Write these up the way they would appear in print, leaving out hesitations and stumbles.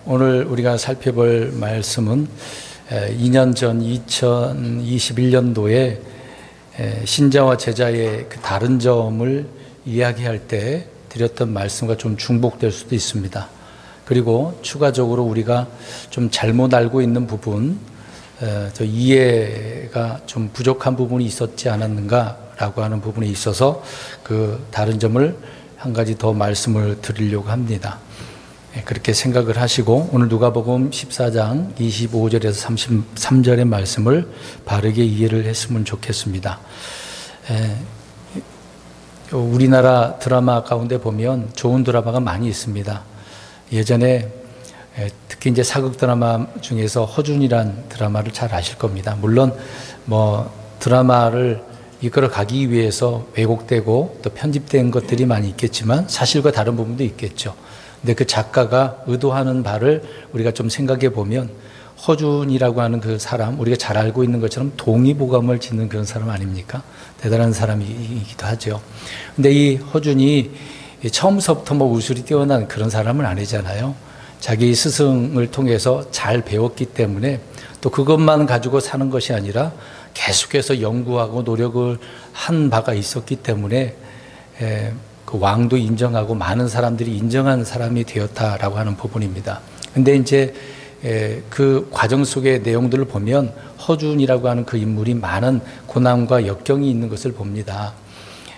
오늘 우리가 살펴볼 말씀은 2년 전 2021년도에 신자와 제자의 그 다른 점을 이야기할 때 드렸던 말씀과 좀 중복될 수도 있습니다. 그리고 추가적으로 우리가 좀 잘못 알고 있는 부분, 저 이해가 좀 부족한 부분이 있었지 않았는가라고 하는 부분에 있어서 그 다른 점을 한 가지 더 말씀을 드리려고 합니다. 그렇게 생각을 하시고 오늘 누가복음 14장 25절에서 33절의 말씀을 바르게 이해를 했으면 좋겠습니다. 우리나라 드라마 가운데 보면 좋은 드라마가 많이 있습니다. 예전에 특히 이제 사극 드라마 중에서 허준이란 드라마를 잘 아실 겁니다. 물론 드라마를 이끌어 가기 위해서 왜곡되고 또 편집된 것들이 많이 있겠지만 사실과 다른 부분도 있겠죠. 근데 그 작가가 의도하는 바를 우리가 좀 생각해 보면 허준이라고 하는 그 사람, 우리가 잘 알고 있는 것처럼 동의보감을 짓는 그런 사람 아닙니까? 대단한 사람이기도 하죠. 근데 이 허준이 처음서부터 우술이 뛰어난 그런 사람은 아니잖아요. 자기 스승을 통해서 잘 배웠기 때문에 또 그것만 가지고 사는 것이 아니라 계속해서 연구하고 노력을 한 바가 있었기 때문에 그 왕도 인정하고 많은 사람들이 인정한 사람이 되었다라고 하는 부분입니다. 근데 이제 그 과정 속의 내용들을 보면 허준이라고 하는 그 인물이 많은 고난과 역경이 있는 것을 봅니다.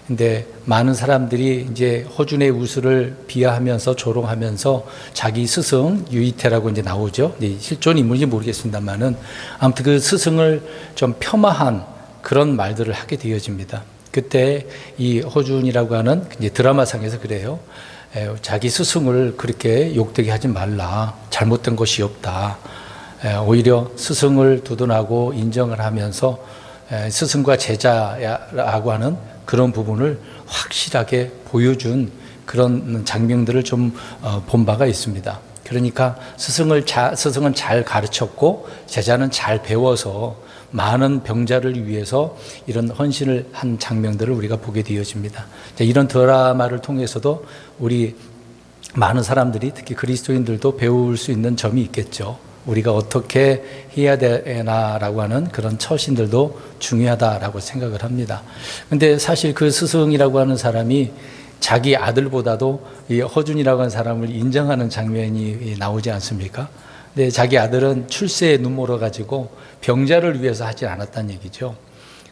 근데 많은 사람들이 이제 허준의 우술을 비하하면서 조롱하면서 자기 스승 유이태라고 이제 나오죠. 실존 인물인지 모르겠습니다만은 아무튼 그 스승을 좀 폄하한 그런 말들을 하게 되어집니다. 그때 이 허준이라고 하는 이제 드라마상에서 그래요. 자기 스승을 그렇게 욕되게 하지 말라. 잘못된 것이 없다. 오히려 스승을 두둔하고 인정을 하면서 스승과 제자라고 하는 그런 부분을 확실하게 보여준 그런 장면들을 좀 본 바가 있습니다. 그러니까 스승은 잘 가르쳤고 제자는 잘 배워서 많은 병자를 위해서 이런 헌신을 한 장면들을 우리가 보게 되어집니다. 이런 드라마를 통해서도 우리 많은 사람들이 특히 그리스도인들도 배울 수 있는 점이 있겠죠. 우리가 어떻게 해야 되나라고 하는 그런 처신들도 중요하다라고 생각을 합니다. 근데 사실 그 스승이라고 하는 사람이 자기 아들보다도 이 허준이라고 하는 사람을 인정하는 장면이 나오지 않습니까? 근데 자기 아들은 출세에 눈멀어가지고 병자를 위해서 하지 않았다는 얘기죠.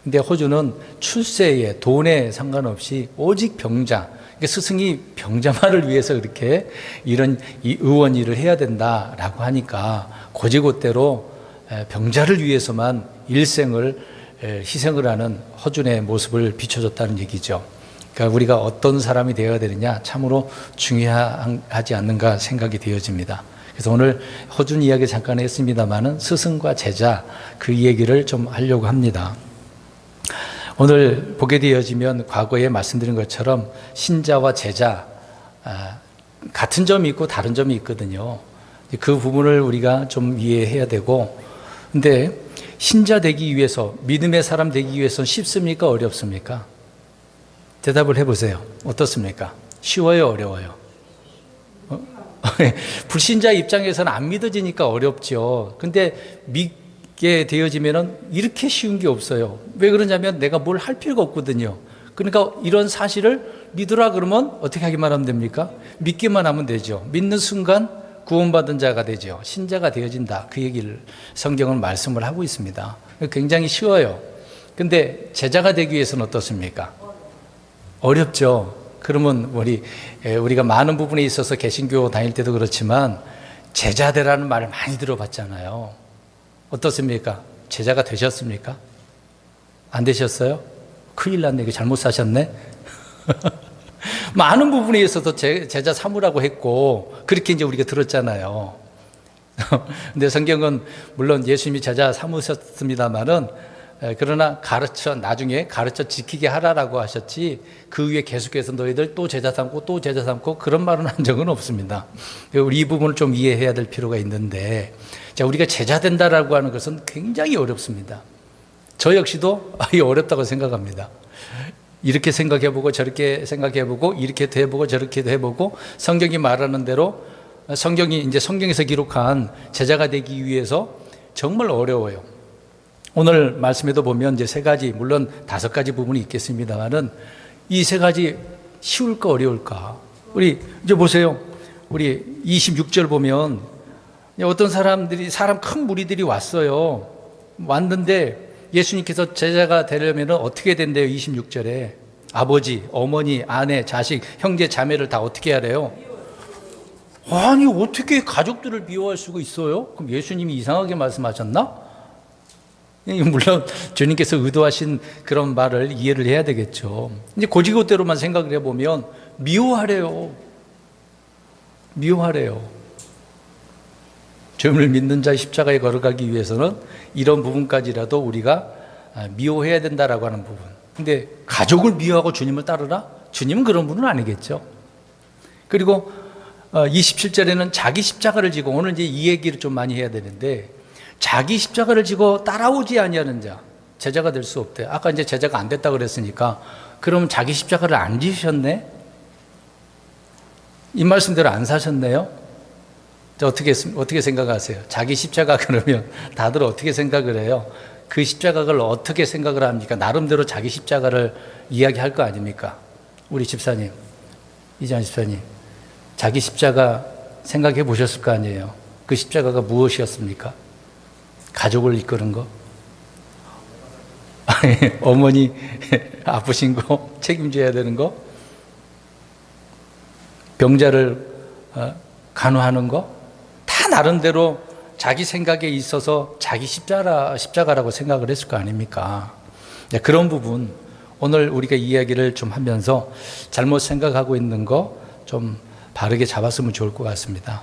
근데 허준은 출세에 돈에 상관없이 오직 병자, 그러니까 스승이 병자만을 위해서 그렇게 이런 이 의원 일을 해야 된다라고 하니까 고지고대로 병자를 위해서만 일생을 희생을 하는 허준의 모습을 비춰줬다는 얘기죠. 그러니까 우리가 어떤 사람이 되어야 되느냐 참으로 중요하지 않는가 생각이 되어집니다. 그래서 오늘 허준 이야기 잠깐 했습니다만은 스승과 제자 그 얘기를 좀 하려고 합니다. 오늘 보게 되어지면 과거에 말씀드린 것처럼 신자와 제자 같은 점이 있고 다른 점이 있거든요. 그 부분을 우리가 좀 이해해야 되고, 근데 신자 되기 위해서, 믿음의 사람 되기 위해서는 쉽습니까? 어렵습니까? 대답을 해보세요. 어떻습니까? 쉬워요? 어려워요? 불신자 입장에서는 안 믿어지니까 어렵죠. 근데 믿게 되어지면은 이렇게 쉬운 게 없어요. 왜 그러냐면 내가 뭘 할 필요가 없거든요. 그러니까 이런 사실을 믿으라 그러면 어떻게 하기만 하면 됩니까? 믿기만 하면 되죠. 믿는 순간 구원받은 자가 되죠. 신자가 되어진다. 그 얘기를 성경은 말씀을 하고 있습니다. 굉장히 쉬워요. 근데 제자가 되기 위해서는 어떻습니까? 어렵죠. 그러면 우리가 많은 부분에 있어서 개신교 다닐 때도 그렇지만 제자되라는 말을 많이 들어봤잖아요. 어떻습니까? 제자가 되셨습니까? 안 되셨어요? 큰일 났네. 잘못 사셨네. 많은 부분에 있어서 제자 삼으라고 했고 그렇게 이제 우리가 들었잖아요. 근데 성경은 물론 예수님이 제자 삼으셨습니다만은 그러나 나중에 가르쳐 지키게 하라라고 하셨지 그 위에 계속해서 너희들 또 제자 삼고 또 제자 삼고 그런 말은 한 적은 없습니다. 우리 이 부분을 좀 이해해야 될 필요가 있는데, 자, 우리가 제자 된다라고 하는 것은 굉장히 어렵습니다. 저 역시도 어렵다고 생각합니다. 이렇게 생각해보고 저렇게 생각해보고 이렇게도 해보고 저렇게도 해보고 성경이 말하는 대로 성경에서 기록한 제자가 되기 위해서 정말 어려워요. 오늘 말씀에도 보면 이제 세 가지, 물론 5가지 부분이 있겠습니다만은 이 세 가지 쉬울까 어려울까? 우리 이제 보세요. 우리 26절 보면 어떤 사람 큰 무리들이 왔어요. 왔는데 예수님께서 제자가 되려면 어떻게 된대요? 26절에 아버지, 어머니, 아내, 자식, 형제, 자매를 다 어떻게 하래요? 아니 어떻게 가족들을 미워할 수가 있어요? 그럼 예수님이 이상하게 말씀하셨나? 물론 주님께서 의도하신 그런 말을 이해를 해야 되겠죠. 이제 고지고대로만 생각을 해보면 미워하래요. 주님을 믿는 자의 십자가에 걸어가기 위해서는 이런 부분까지라도 우리가 미워해야 된다라고 하는 부분. 근데 가족을 미워하고 주님을 따르라? 주님은 그런 분은 아니겠죠. 그리고 27절에는 자기 십자가를 지고, 오늘 이제 이 얘기를 좀 많이 해야 되는데, 자기 십자가를 지고 따라오지 아니하는 자, 제자가 될 수 없대. 아까 이제 제자가 안 됐다 그랬으니까, 그러면 자기 십자가를 안 지셨네? 이 말씀대로 안 사셨네요? 어떻게 생각하세요? 자기 십자가 그러면 다들 어떻게 생각을 해요? 그 십자가를 어떻게 생각을 합니까? 나름대로 자기 십자가를 이야기할 거 아닙니까? 우리 집사님, 이재환 집사님, 자기 십자가 생각해 보셨을 거 아니에요? 그 십자가가 무엇이었습니까? 가족을 이끄는 거? 어머니 아프신 거 책임져야 되는 거? 병자를 간호하는 거? 다 나름대로 자기 생각에 있어서 자기 십자가라고 생각을 했을 거 아닙니까? 그런 부분 오늘 우리가 이야기를 좀 하면서 잘못 생각하고 있는 거 좀 바르게 잡았으면 좋을 것 같습니다.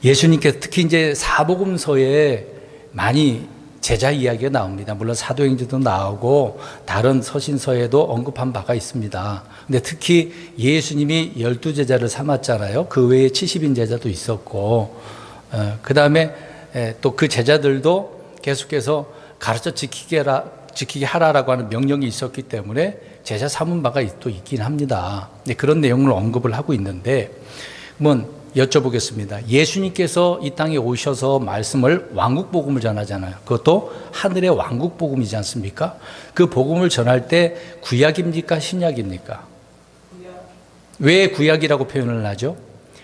예수님께서 특히 이제 사복음서에 많이 제자 이야기가 나옵니다. 물론 사도행전도 나오고 다른 서신서에도 언급한 바가 있습니다. 근데 특히 예수님이 12제자를 삼았잖아요. 그 외에 70인 제자도 있었고, 그 다음에 또 그 제자들도 계속해서 가르쳐 지키게 하라라고 하는 명령이 있었기 때문에 제자 삼은 바가 또 있긴 합니다. 그런 내용을 언급을 하고 있는데, 한번 여쭤보겠습니다. 예수님께서 이 땅에 오셔서 말씀을 왕국복음을 전하잖아요. 그것도 하늘의 왕국복음이지 않습니까? 그 복음을 전할 때 구약입니까? 신약입니까? 왜 구약이라고 표현을 하죠?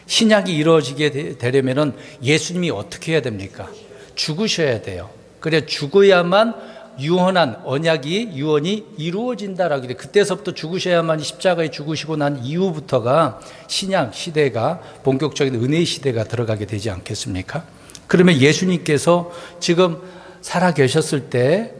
신약이 이루어지게 되려면 예수님이 어떻게 해야 됩니까? 죽으셔야 돼요. 그래 죽어야만 유언한 언약이 유언이 이루어진다라고 해요. 그때서부터 죽으셔야만 십자가에 죽으시고 난 이후부터가 신약 시대가 본격적인 은혜의 시대가 들어가게 되지 않겠습니까? 그러면 예수님께서 지금 살아 계셨을 때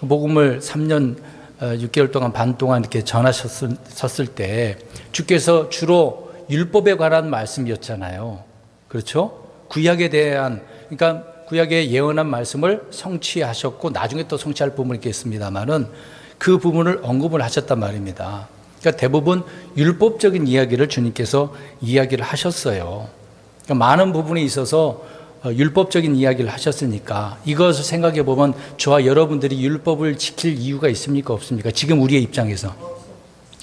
복음을 3년 6개월 동안 반 동안 이렇게 전하셨을 때 주께서 주로 율법에 관한 말씀이었잖아요. 그렇죠? 구약에 대한, 그러니까 구약에 예언한 말씀을 성취하셨고 나중에 또 성취할 부분이 있겠습니다만은 그 부분을 언급을 하셨단 말입니다. 그러니까 대부분 율법적인 이야기를 주님께서 이야기를 하셨어요. 그러니까 많은 부분에 있어서 율법적인 이야기를 하셨으니까 이것을 생각해 보면 저와 여러분들이 율법을 지킬 이유가 있습니까? 없습니까? 지금 우리의 입장에서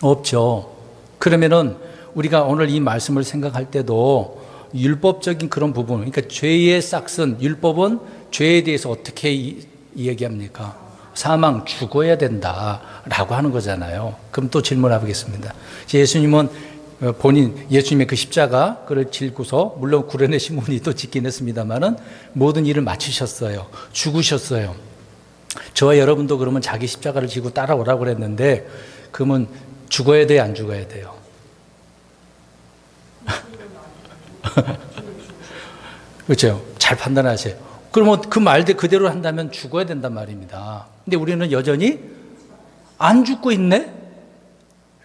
없죠. 그러면은 우리가 오늘 이 말씀을 생각할 때도 율법적인 그런 부분, 그러니까 죄의 싹슨, 율법은 죄에 대해서 어떻게 이야기합니까? 사망, 죽어야 된다라고 하는 거잖아요. 그럼 또 질문해 보겠습니다. 예수님은 예수님의 그 십자가를 질고서, 물론 구레네 시몬이 또 짓긴 했습니다만은 모든 일을 마치셨어요. 죽으셨어요. 저와 여러분도 그러면 자기 십자가를 지고 따라오라고 그랬는데, 그러면 죽어야 돼요, 안 죽어야 돼요? 그렇죠? 잘 판단하세요. 그러면 그 말대 그대로 한다면 죽어야 된단 말입니다. 근데 우리는 여전히 안 죽고 있네?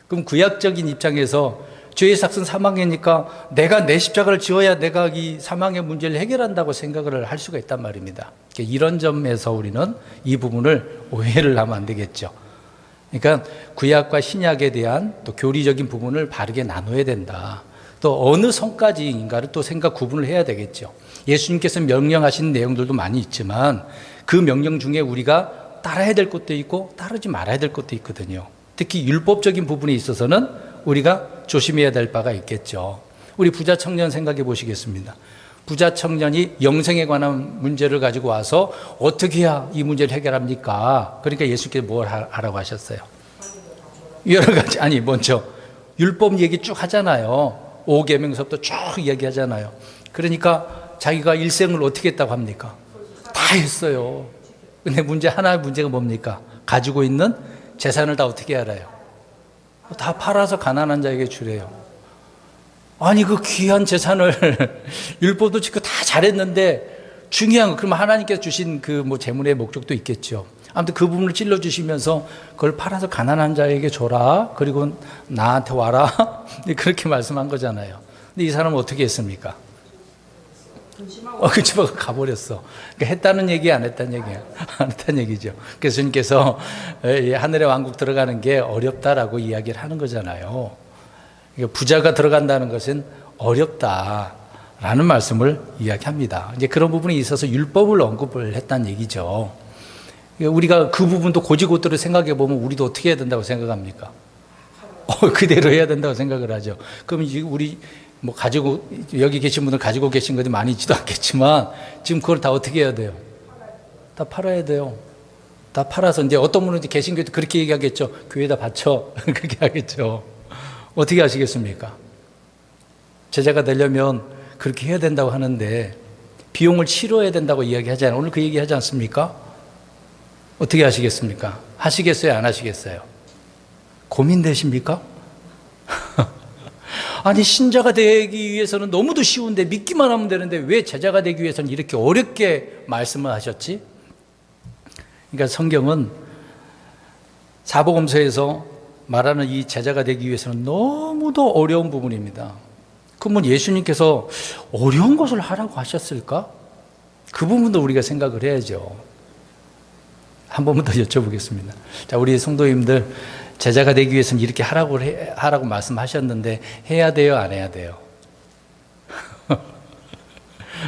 그럼 구약적인 입장에서 죄의 삭은 사망이니까 내가 내 십자가를 지어야 내가 이 사망의 문제를 해결한다고 생각을 할 수가 있단 말입니다. 이런 점에서 우리는 이 부분을 오해를 하면 안 되겠죠. 그러니까 구약과 신약에 대한 또 교리적인 부분을 바르게 나눠야 된다. 또 어느 선까지인가를 또 구분을 해야 되겠죠. 예수님께서 명령하신 내용들도 많이 있지만 그 명령 중에 우리가 따라야 될 것도 있고 따르지 말아야 될 것도 있거든요. 특히 율법적인 부분에 있어서는 우리가 조심해야 될 바가 있겠죠. 우리 부자 청년 생각해 보시겠습니다. 부자 청년이 영생에 관한 문제를 가지고 와서 어떻게 해야 이 문제를 해결합니까? 그러니까 예수께서 뭘 하라고 하셨어요? 여러 가지, 아니 먼저 율법 얘기 쭉 하잖아요. 5계명서부터 쭉 얘기하잖아요. 그러니까 자기가 일생을 어떻게 했다고 합니까? 다 했어요. 근데 하나의 문제가 뭡니까? 가지고 있는 재산을 다 어떻게 알아요? 다 팔아서 가난한 자에게 주래요. 아니 그 귀한 재산을 율법도 지키고 다 잘했는데 중요한 거, 그러면 하나님께서 주신 그 뭐 재물의 목적도 있겠죠. 아무튼 그 부분을 찔러주시면서 그걸 팔아서 가난한 자에게 줘라. 그리고 나한테 와라. 그렇게 말씀한 거잖아요. 근데 이 사람은 어떻게 했습니까? 그 집에 가버렸어. 그러니까 했다는 얘기, 안 했다는 얘기야? 안 했다는 얘기죠. 그래서 주님께서 하늘의 왕국 들어가는 게 어렵다라고 이야기를 하는 거잖아요. 그러니까 부자가 들어간다는 것은 어렵다라는 말씀을 이야기합니다. 이제 그런 부분에 있어서 율법을 언급을 했다는 얘기죠. 우리가 그 부분도 고지고대로 생각해 보면 우리도 어떻게 해야 된다고 생각합니까? 그대로 해야 된다고 생각을 하죠. 그럼 우리 뭐 가지고 여기 계신 분들 가지고 계신 것이 많이 있지도 않겠지만 지금 그걸 다 어떻게 해야 돼요? 다 팔아야 돼요. 다 팔아서 이제 어떤 분은 이제 개신교도 그렇게 얘기하겠죠. 교회에다 바쳐. 그렇게 하겠죠. 어떻게 하시겠습니까? 제자가 되려면 그렇게 해야 된다고 하는데 비용을 치러야 된다고 이야기하잖아요. 오늘 그 얘기 하지 않습니까? 어떻게 하시겠습니까? 하시겠어요? 안 하시겠어요? 고민되십니까? 아니 신자가 되기 위해서는 너무도 쉬운데 믿기만 하면 되는데 왜 제자가 되기 위해서는 이렇게 어렵게 말씀을 하셨지? 그러니까 성경은 사복음서에서 말하는 이 제자가 되기 위해서는 너무도 어려운 부분입니다. 그러면 예수님께서 어려운 것을 하라고 하셨을까? 그 부분도 우리가 생각을 해야죠. 한 번만 더 여쭤보겠습니다. 자, 우리 성도님들 제자가 되기 위해서는 이렇게 하라고 말씀하셨는데 해야 돼요, 안 해야 돼요?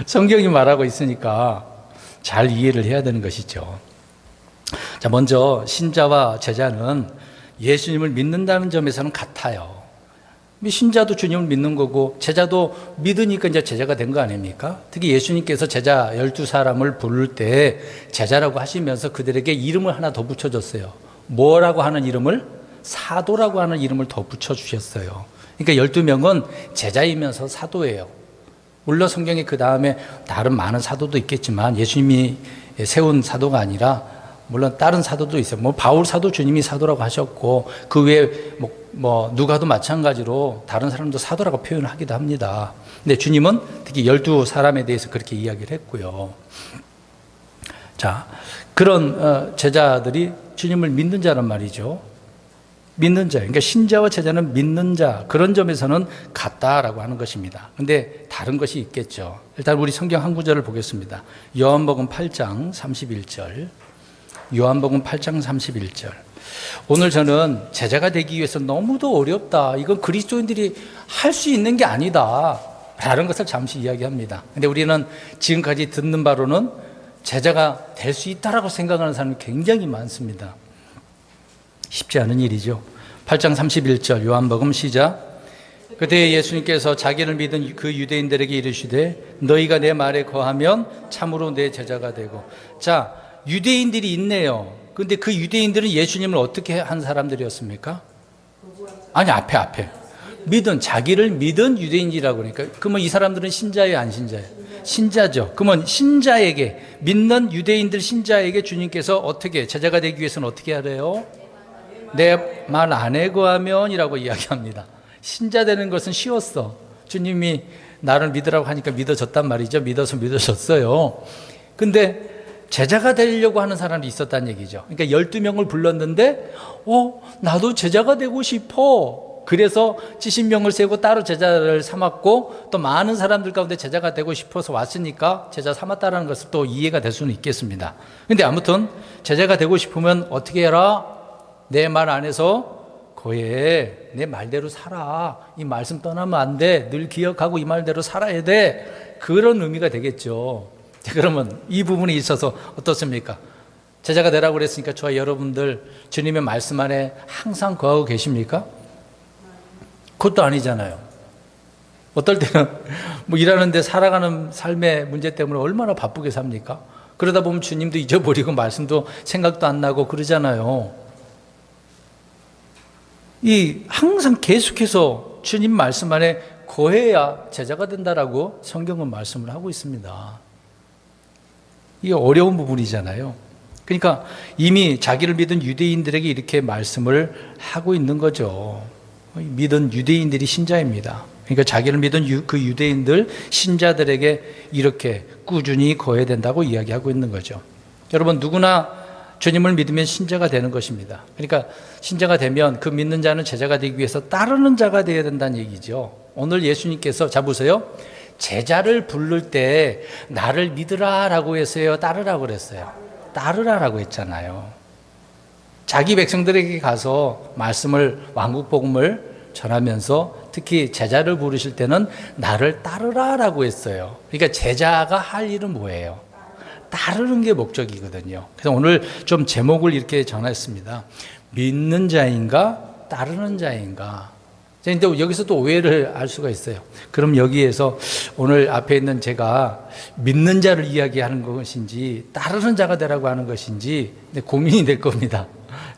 성경이 말하고 있으니까 잘 이해를 해야 되는 것이죠. 자, 먼저 신자와 제자는 예수님을 믿는다는 점에서는 같아요. 신자도 주님을 믿는 거고 제자도 믿으니까 이제 제자가 된 거 아닙니까? 특히 예수님께서 제자 12사람을 부를 때 제자라고 하시면서 그들에게 이름을 하나 더 붙여줬어요. 뭐라고 하는 이름을? 사도라고 하는 이름을 더 붙여주셨어요. 그러니까 12명은 제자이면서 사도예요. 물론 성경에 그 다음에 다른 많은 사도도 있겠지만 예수님이 세운 사도가 아니라 물론 다른 사도도 있어요. 뭐 바울 사도 주님이 사도라고 하셨고 그 외에 뭐 누가도 마찬가지로 다른 사람도 사도라고 표현을 하기도 합니다. 근데 주님은 특히 12사람에 대해서 그렇게 이야기를 했고요. 자, 그런 제자들이 주님을 믿는 자란 말이죠. 믿는 자, 그러니까 신자와 제자는 믿는 자, 그런 점에서는 같다라고 하는 것입니다. 근데 다른 것이 있겠죠. 일단 우리 성경 한 구절을 보겠습니다. 요한복음 8장 31절. 요한복음 8장 31절. 오늘 저는 제자가 되기 위해서 너무도 어렵다. 이건 그리스도인들이 할 수 있는 게 아니다. 라는 것을 잠시 이야기합니다. 근데 우리는 지금까지 듣는 바로는 제자가 될 수 있다라고 생각하는 사람이 굉장히 많습니다. 쉽지 않은 일이죠. 8장 31절 요한복음 시작. 그때 예수님께서 자기를 믿은 그 유대인들에게 이르시되 너희가 내 말에 거하면 참으로 내 제자가 되고. 자, 유대인들이 있네요. 근데 그 유대인들은 예수님을 어떻게 한 사람들이었습니까? 아니 앞에 자기를 믿은 유대인이라고 그러니까 그러면 이 사람들은 신자예요, 안 신자예요? 신자죠. 그러면 신자에게 믿는 유대인들 신자에게 주님께서 어떻게 제자가 되기 위해서는 어떻게 하래요? 내 말 안에 거하면이라고 이야기합니다. 신자 되는 것은 쉬웠어. 주님이 나를 믿으라고 하니까 믿어졌단 말이죠. 믿어서 믿어졌어요. 근데 제자가 되려고 하는 사람이 있었다는 얘기죠. 그러니까 12명을 불렀는데 나도 제자가 되고 싶어. 그래서 70명을 세고 따로 제자를 삼았고 또 많은 사람들 가운데 제자가 되고 싶어서 왔으니까 제자 삼았다는 것을 또 이해가 될 수는 있겠습니다. 근데 아무튼 제자가 되고 싶으면 어떻게 해라? 내 말 안에서 거해. 내 말대로 살아. 이 말씀 떠나면 안 돼. 늘 기억하고 이 말대로 살아야 돼. 그런 의미가 되겠죠. 그러면 이 부분에 있어서 어떻습니까? 제자가 되라고 그랬으니까 저와 여러분들 주님의 말씀 안에 항상 거하고 계십니까? 그것도 아니잖아요. 어떨 때는 뭐 일하는데 살아가는 삶의 문제 때문에 얼마나 바쁘게 삽니까? 그러다 보면 주님도 잊어버리고 말씀도 생각도 안 나고 그러잖아요. 이 항상 계속해서 주님 말씀 안에 거해야 제자가 된다라고 성경은 말씀을 하고 있습니다. 이게 어려운 부분이잖아요. 그러니까 이미 자기를 믿은 유대인들에게 이렇게 말씀을 하고 있는 거죠. 믿은 유대인들이 신자입니다. 그러니까 자기를 믿은 그 유대인들, 신자들에게 이렇게 꾸준히 거해야 된다고 이야기하고 있는 거죠. 여러분, 누구나 주님을 믿으면 신자가 되는 것입니다. 그러니까 신자가 되면 그 믿는 자는 제자가 되기 위해서 따르는 자가 되어야 된다는 얘기죠. 오늘 예수님께서, 자 보세요. 제자를 부를 때 나를 믿으라라고 했어요, 따르라고 그랬어요? 따르라라고 했잖아요. 자기 백성들에게 가서 말씀을, 왕국 복음을 전하면서 특히 제자를 부르실 때는 나를 따르라라고 했어요. 그러니까 제자가 할 일은 뭐예요? 따르는 게 목적이거든요. 그래서 오늘 좀 제목을 이렇게 정했습니다. 믿는 자인가 따르는 자인가. 근데 여기서 또 오해를 할 수가 있어요. 그럼 여기에서 오늘 앞에 있는 제가 믿는 자를 이야기하는 것인지 따르는 자가 되라고 하는 것인지 고민이 될 겁니다.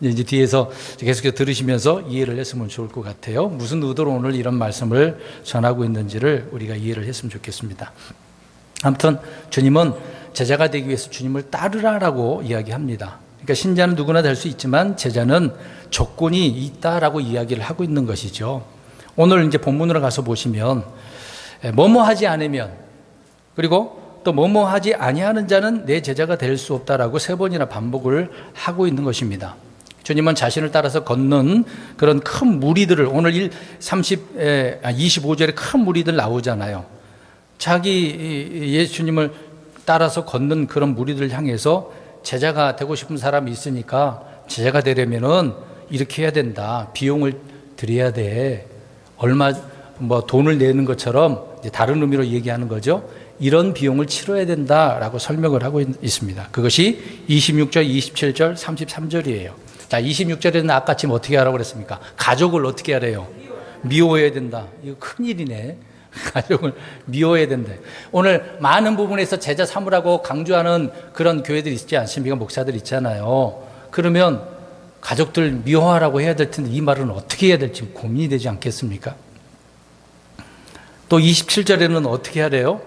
이제 뒤에서 계속해서 들으시면서 이해를 했으면 좋을 것 같아요. 무슨 의도로 오늘 이런 말씀을 전하고 있는지를 우리가 이해를 했으면 좋겠습니다. 아무튼 주님은 제자가 되기 위해서 주님을 따르라라고 이야기합니다. 그러니까 신자는 누구나 될 수 있지만 제자는 조건이 있다라고 이야기를 하고 있는 것이죠. 오늘 이제 본문으로 가서 보시면 뭐뭐 하지 않으면, 그리고 또 뭐뭐 하지 아니하는 자는 내 제자가 될 수 없다라고 3번이나 반복을 하고 있는 것입니다. 주님은 자신을 따라서 걷는 그런 큰 무리들을, 오늘 25절에 큰 무리들 나오잖아요. 자기 예수님을 따라서 걷는 그런 무리들을 향해서 제자가 되고 싶은 사람이 있으니까 제자가 되려면은 이렇게 해야 된다. 비용을 들여야 돼. 얼마 돈을 내는 것처럼 다른 의미로 얘기하는 거죠. 이런 비용을 치러야 된다라고 설명을 하고 있습니다. 그것이 26절, 27절, 33절이에요. 자, 26절에는 아까 지금 어떻게 하라고 그랬습니까? 가족을 어떻게 하래요? 미워해야 된다. 이거 큰일이네. 가족을 미워해야 된다. 오늘 많은 부분에서 제자 삼으라고 강조하는 그런 교회들이 있지 않습니까? 목사들 있잖아요. 그러면 가족들 미워하라고 해야 될 텐데 이 말은 어떻게 해야 될지 고민이 되지 않겠습니까? 또 27절에는 어떻게 하래요?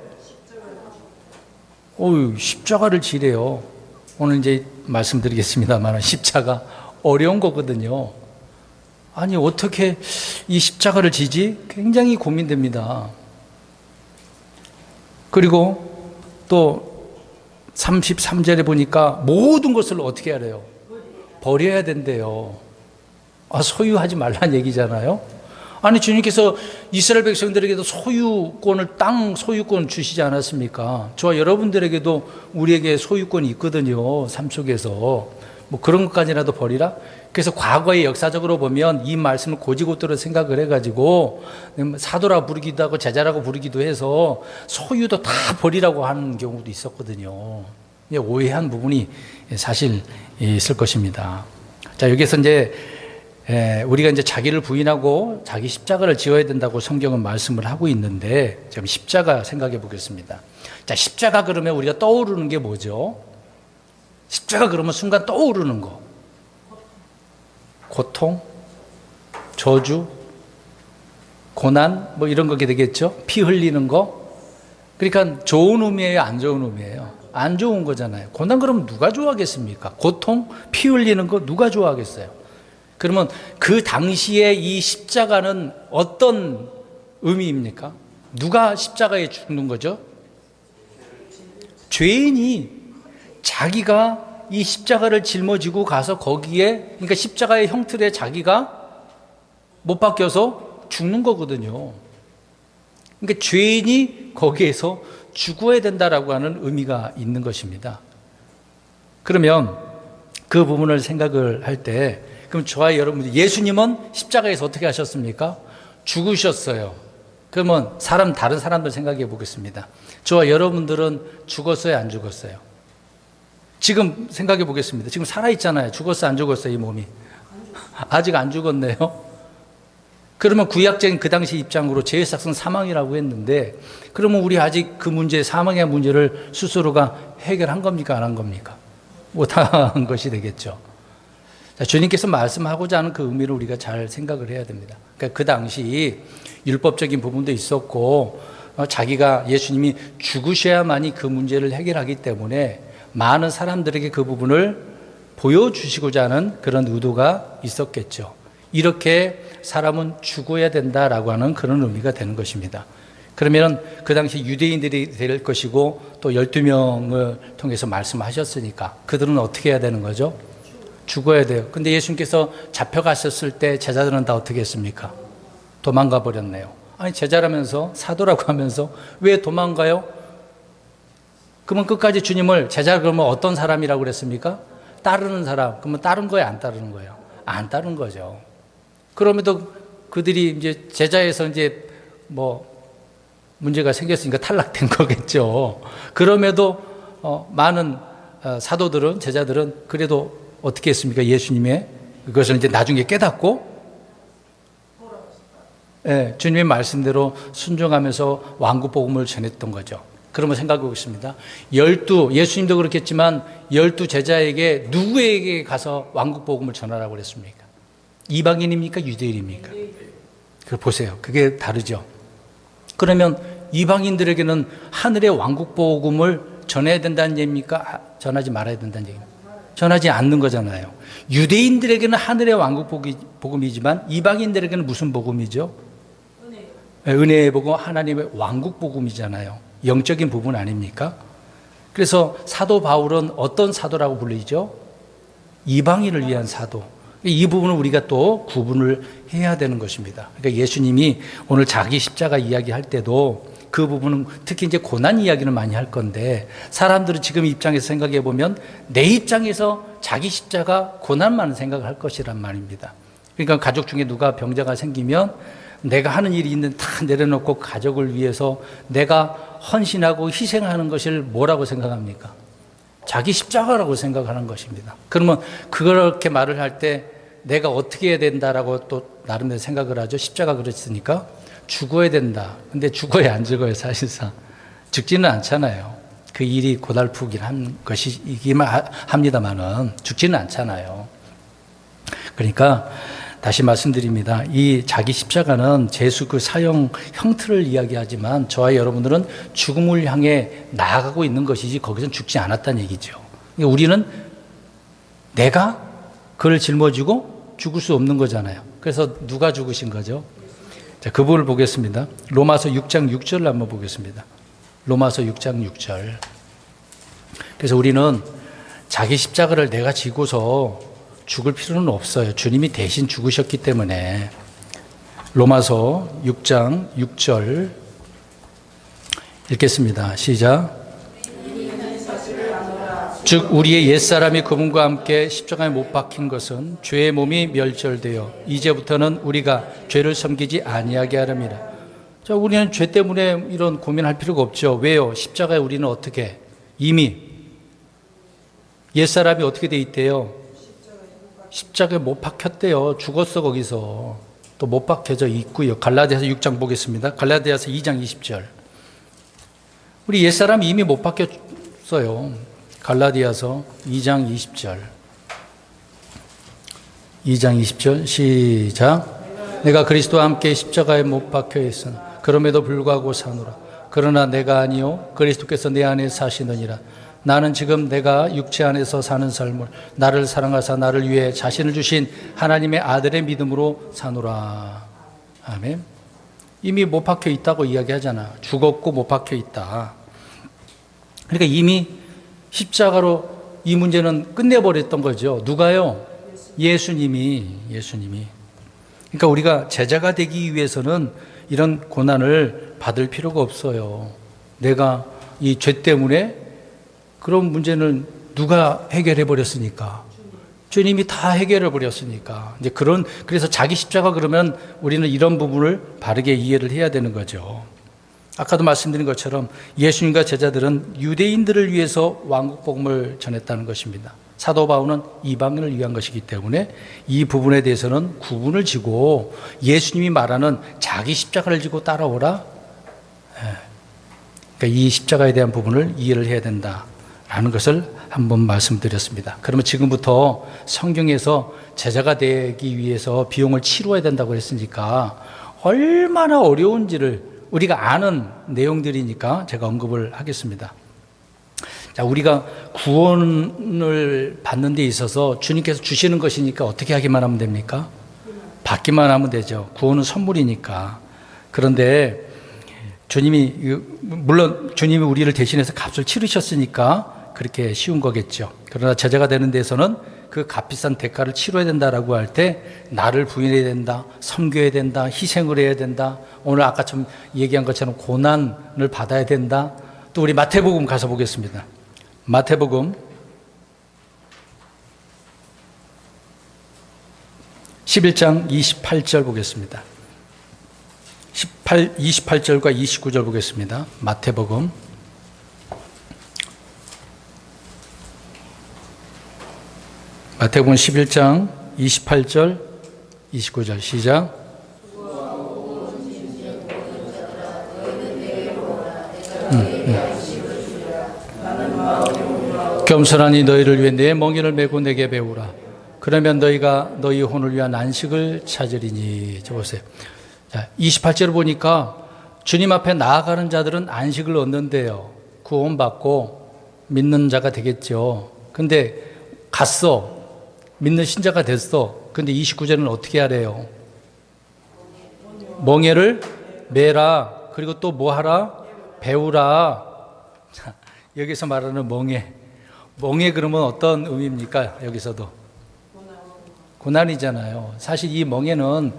십자가를 지래요. 오늘 이제 말씀드리겠습니다만 십자가 어려운 거거든요. 아니 어떻게 이 십자가를 지지? 굉장히 고민됩니다. 그리고 또 33절에 보니까 모든 것을 어떻게 하래요? 버려야 된대요. 소유하지 말라는 얘기잖아요. 아니 주님께서 이스라엘 백성들에게도 소유권을, 땅 소유권 주시지 않았습니까? 저와 여러분들에게도 우리에게 소유권이 있거든요. 삶 속에서. 뭐 그런 것까지라도 버리라? 그래서 과거의 역사적으로 보면 이 말씀을 고지고대로 생각을 해가지고 사도라 부르기도 하고 제자라고 부르기도 해서 소유도 다 버리라고 하는 경우도 있었거든요. 오해한 부분이 사실 있을 것입니다. 자, 여기서 이제 우리가 이제 자기를 부인하고 자기 십자가를 지어야 된다고 성경은 말씀을 하고 있는데, 지금 십자가 생각해 보겠습니다. 자, 십자가 그러면 우리가 떠오르는 게 뭐죠? 십자가 그러면 순간 떠오르는 거. 고통, 저주, 고난, 뭐 이런 거게 되겠죠? 피 흘리는 거. 그러니까 좋은 의미예요, 안 좋은 의미예요? 안 좋은 거잖아요. 고난 그러면 누가 좋아하겠습니까? 고통, 피 흘리는 거 누가 좋아하겠어요? 그러면 그 당시에 이 십자가는 어떤 의미입니까? 누가 십자가에 죽는 거죠? 죄인이 자기가 이 십자가를 짊어지고 가서 거기에, 그러니까 십자가의 형틀에 자기가 못 박혀서 죽는 거거든요. 그러니까 죄인이 거기에서 죽어야 된다라고 하는 의미가 있는 것입니다. 그러면 그 부분을 생각을 할 때, 그럼 저와 여러분들, 예수님은 십자가에서 어떻게 하셨습니까? 죽으셨어요. 그러면 다른 사람들 생각해 보겠습니다. 저와 여러분들은 죽었어요, 안 죽었어요? 지금 생각해 보겠습니다. 지금 살아있잖아요. 죽었어요, 안 죽었어요, 이 몸이? 아직 안 죽었네요. 그러면 구약적인 그 당시 입장으로 죄의 삭은 사망이라고 했는데, 그러면 우리 아직 그 문제, 사망의 문제를 스스로가 해결한 겁니까? 안 한 겁니까? 못한 것이 되겠죠. 자, 주님께서 말씀하고자 하는 그 의미를 우리가 잘 생각을 해야 됩니다. 그러니까 그 당시 율법적인 부분도 있었고, 자기가 예수님이 죽으셔야만이 그 문제를 해결하기 때문에 많은 사람들에게 그 부분을 보여주시고자 하는 그런 의도가 있었겠죠. 이렇게 사람은 죽어야 된다라고 하는 그런 의미가 되는 것입니다. 그러면 그 당시 유대인들이 될 것이고 또 12명을 통해서 말씀하셨으니까 그들은 어떻게 해야 되는 거죠? 죽어야 돼요. 근데 예수님께서 잡혀가셨을 때 제자들은 다 어떻게 했습니까? 도망가 버렸네요. 아니, 제자라면서, 사도라고 하면서 왜 도망가요? 그러면 끝까지 주님을, 제자 그러면 어떤 사람이라고 그랬습니까? 따르는 사람. 그러면 따른 거예요, 안 따르는 거예요? 안 따른 거죠. 그럼에도 그들이 이제 제자에서 이제 뭐 문제가 생겼으니까 탈락된 거겠죠. 그럼에도 많은 사도들은, 제자들은 그래도 어떻게 했습니까? 예수님의 그것을 이제 나중에 깨닫고, 예, 주님의 말씀대로 순종하면서 완국 복음을 전했던 거죠. 그러면 생각해 보겠습니다. 예수님도 그렇겠지만 12 제자에게 누구에게 가서 완국 복음을 전하라고 그랬습니까? 이방인입니까? 유대인입니까? 그 보세요. 그게 다르죠. 그러면 이방인들에게는 하늘의 왕국 복음을 전해야 된다는 얘기입니까? 전하지 말아야 된다는 얘기입니까? 전하지 않는 거잖아요. 유대인들에게는 하늘의 왕국 복음이지만 이방인들에게는 무슨 복음이죠? 은혜의 복음, 하나님의 왕국 복음이잖아요. 영적인 부분 아닙니까? 그래서 사도 바울은 어떤 사도라고 불리죠? 이방인을 위한 사도. 이 부분을 우리가 또 구분을 해야 되는 것입니다. 그러니까 예수님이 오늘 자기 십자가 이야기할 때도 그 부분은 특히 이제 고난 이야기를 많이 할 건데, 사람들은 지금 입장에서 생각해 보면 내 입장에서 자기 십자가 고난만 생각할 것이란 말입니다. 그러니까 가족 중에 누가 병자가 생기면 내가 하는 일이 있는 다 내려놓고 가족을 위해서 내가 헌신하고 희생하는 것을 뭐라고 생각합니까? 자기 십자가라고 생각하는 것입니다. 그러면 그렇게 말을 할 때 내가 어떻게 해야 된다라고 또 나름대로 생각을 하죠. 십자가 그랬으니까 죽어야 된다. 근데 죽어야 안 죽어요, 사실상. 죽지는 않잖아요. 그 일이 고달프긴 한 것이기만 합니다만은 죽지는 않잖아요. 그러니까 다시 말씀드립니다. 이 자기 십자가는 제수 그 사형 형틀을 이야기하지만 저와 여러분들은 죽음을 향해 나아가고 있는 것이지 거기서는 죽지 않았다는 얘기죠. 그러니까 우리는 내가 그를 짊어지고 죽을 수 없는 거잖아요. 그래서 누가 죽으신 거죠? 자, 그 부분을 보겠습니다. 로마서 6장 6절을 한번 보겠습니다. 로마서 6장 6절. 그래서 우리는 자기 십자가를 내가 지고서 죽을 필요는 없어요. 주님이 대신 죽으셨기 때문에. 로마서 6장 6절 읽겠습니다. 시작. 즉 우리의 옛사람이 그분과 함께 십자가에 못 박힌 것은 죄의 몸이 멸절되어 이제부터는 우리가 죄를 섬기지 아니하게 하렵니다. 자, 우리는 죄 때문에 이런 고민할 필요가 없죠. 왜요? 십자가에 우리는 어떻게 이미 옛사람이 어떻게 돼 있대요? 십자가에 못 박혔대요. 죽었어. 거기서 또 못 박혀져 있고요. 갈라디아서 6장 보겠습니다. 갈라디아서 2장 20절. 우리 옛사람이 이미 못 박혔어요. 갈라디아서 2장 20절. 2장 20절 시작. 내가 그리스도와 함께 십자가에 못 박혀 있으나 그럼에도 불구하고 사노라. 그러나 내가 아니요 그리스도께서 내 안에 사시느니라. 나는 지금 내가 육체 안에서 사는 삶을 나를 사랑하사 나를 위해 자신을 주신 하나님의 아들의 믿음으로 사노라. 아멘. 이미 못 박혀 있다고 이야기하잖아. 죽었고 못 박혀 있다. 그러니까 이미 십자가로 이 문제는 끝내버렸던 거죠. 누가요? 예수님이. 그러니까 우리가 제자가 되기 위해서는 이런 고난을 받을 필요가 없어요. 내가 이 죄 때문에 그런 문제는 누가 해결해 버렸으니까? 주님이 다 해결해 버렸으니까. 이제 그래서 자기 십자가 그러면 우리는 이런 부분을 바르게 이해를 해야 되는 거죠. 아까도 말씀드린 것처럼 예수님과 제자들은 유대인들을 위해서 왕국 복음을 전했다는 것입니다. 사도 바울은 이방인을 위한 것이기 때문에 이 부분에 대해서는 구분을 지고 예수님이 말하는 자기 십자가를 지고 따라오라. 그러니까 이 십자가에 대한 부분을 이해를 해야 된다라는 것을 한번 말씀드렸습니다. 그러면 지금부터 성경에서 제자가 되기 위해서 비용을 치러야 된다고 했으니까 얼마나 어려운지를 우리가 아는 내용들이니까 제가 언급을 하겠습니다. 자, 우리가 구원을 받는 데 있어서 주님께서 주시는 것이니까 어떻게 하기만 하면 됩니까? 받기만 하면 되죠. 구원은 선물이니까. 그런데 주님이, 물론 주님이 우리를 대신해서 값을 치르셨으니까 그렇게 쉬운 거겠죠. 그러나 제자가 되는 데서는 그 값비싼 대가를 치러야 된다라고 할 때 나를 부인해야 된다, 섬겨야 된다, 희생을 해야 된다, 오늘 아까처럼 얘기한 것처럼 고난을 받아야 된다. 또 우리 마태복음 가서 보겠습니다. 마태복음 11장 28절 보겠습니다. 28절과 29절 보겠습니다. 마태복음 11장 28절 29절 시작. 겸손하니 너희를 위해 내 멍에를 메고 내게 배우라. 그러면 너희가 너희 혼을 위한 안식을 찾으리니. 저 보세요. 자, 28절을 보니까 주님 앞에 나아가는 자들은 안식을 얻는데요. 구원받고 믿는 자가 되겠죠. 근데 갔어. 믿는 신자가 됐어. 근데 29절은 어떻게 하래요? 멍에를 매라. 그리고 또 뭐 하라? 배우라. 자, 여기서 말하는 멍에. 멍에 그러면 어떤 의미입니까? 여기서도. 고난이잖아요. 사실 이 멍에는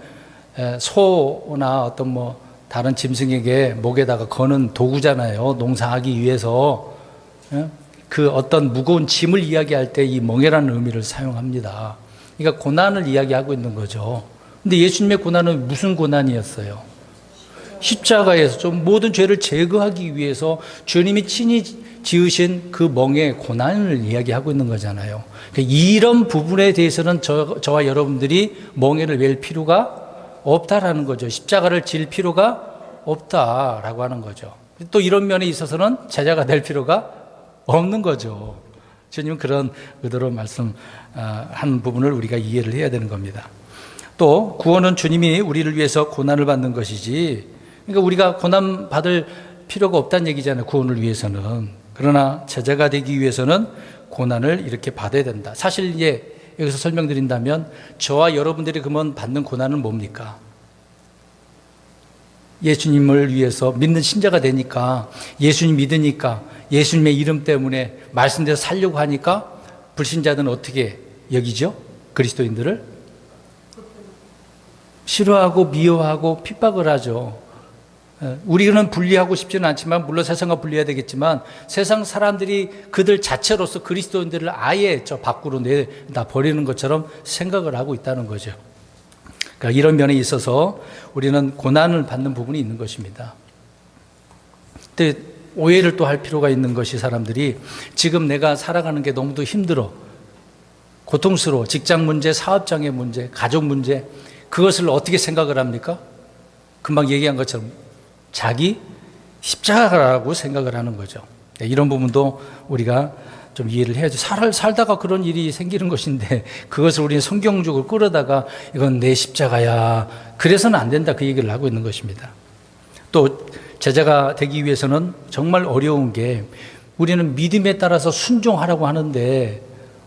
소나 어떤 뭐 다른 짐승에게 목에다가 거는 도구잖아요. 농사하기 위해서. 그 어떤 무거운 짐을 이야기할 때 이 멍에라는 의미를 사용합니다. 그러니까 고난을 이야기하고 있는 거죠. 근데 예수님의 고난은 무슨 고난이었어요? 십자가에서 좀 모든 죄를 제거하기 위해서 주님이 친히 지으신 그 멍에 고난을 이야기하고 있는 거잖아요. 그러니까 이런 부분에 대해서는 저와 여러분들이 멍에를 맬 필요가 없다라는 거죠. 십자가를 질 필요가 없다라고 하는 거죠. 또 이런 면에 있어서는 제자가 될 필요가 없는 거죠. 주님은 그런 의도로 말씀한 부분을 우리가 이해를 해야 되는 겁니다. 또 구원은 주님이 우리를 위해서 고난을 받는 것이지, 그러니까 우리가 고난 받을 필요가 없다는 얘기잖아요. 구원을 위해서는. 그러나 제자가 되기 위해서는 고난을 이렇게 받아야 된다. 사실 여기서 설명드린다면 저와 여러분들이 그러면 받는 고난은 뭡니까? 예수님을 위해서 믿는 신자가 되니까, 예수님 믿으니까, 예수님의 이름 때문에 말씀대로 살려고 하니까 불신자들은 어떻게 여기죠? 그리스도인들을 싫어하고 미워하고 핍박을 하죠. 우리는 분리하고 싶지는 않지만, 물론 세상과 분리해야 되겠지만, 세상 사람들이 그들 자체로서 그리스도인들을 아예 저 밖으로 내다 버리는 것처럼 생각을 하고 있다는 거죠. 그러니까 이런 면에 있어서 우리는 고난을 받는 부분이 있는 것입니다. 근데 오해를 또 할 필요가 있는 것이, 사람들이 지금 내가 살아가는 게 너무도 힘들어, 고통스러워, 직장 문제, 사업장의 문제, 가족 문제, 그것을 어떻게 생각을 합니까? 금방 얘기한 것처럼 자기 십자가라고 생각을 하는 거죠. 이런 부분도 우리가 좀 이해를 해야죠. 살다가 그런 일이 생기는 것인데 그것을 우리는 성경적으로 끌어다가 이건 내 십자가야, 그래서는 안 된다, 그 얘기를 하고 있는 것입니다. 또 제자가 되기 위해서는 정말 어려운 게, 우리는 믿음에 따라서 순종하라고 하는데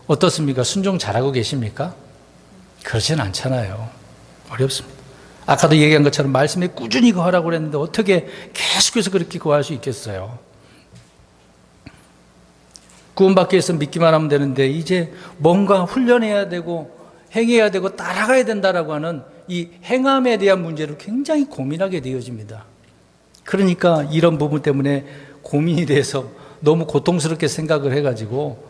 어떻습니까? 순종 잘하고 계십니까? 그렇지는 않잖아요. 어렵습니다. 아까도 얘기한 것처럼 말씀에 꾸준히 거하라고 그랬는데 어떻게 계속해서 그렇게 거할 수 있겠어요? 구원받기 위해서 믿기만 하면 되는데 이제 뭔가 훈련해야 되고 행해야 되고 따라가야 된다라고 하는 이 행함에 대한 문제를 굉장히 고민하게 되어집니다. 그러니까 이런 부분 때문에 고민이 돼서 너무 고통스럽게 생각을 해가지고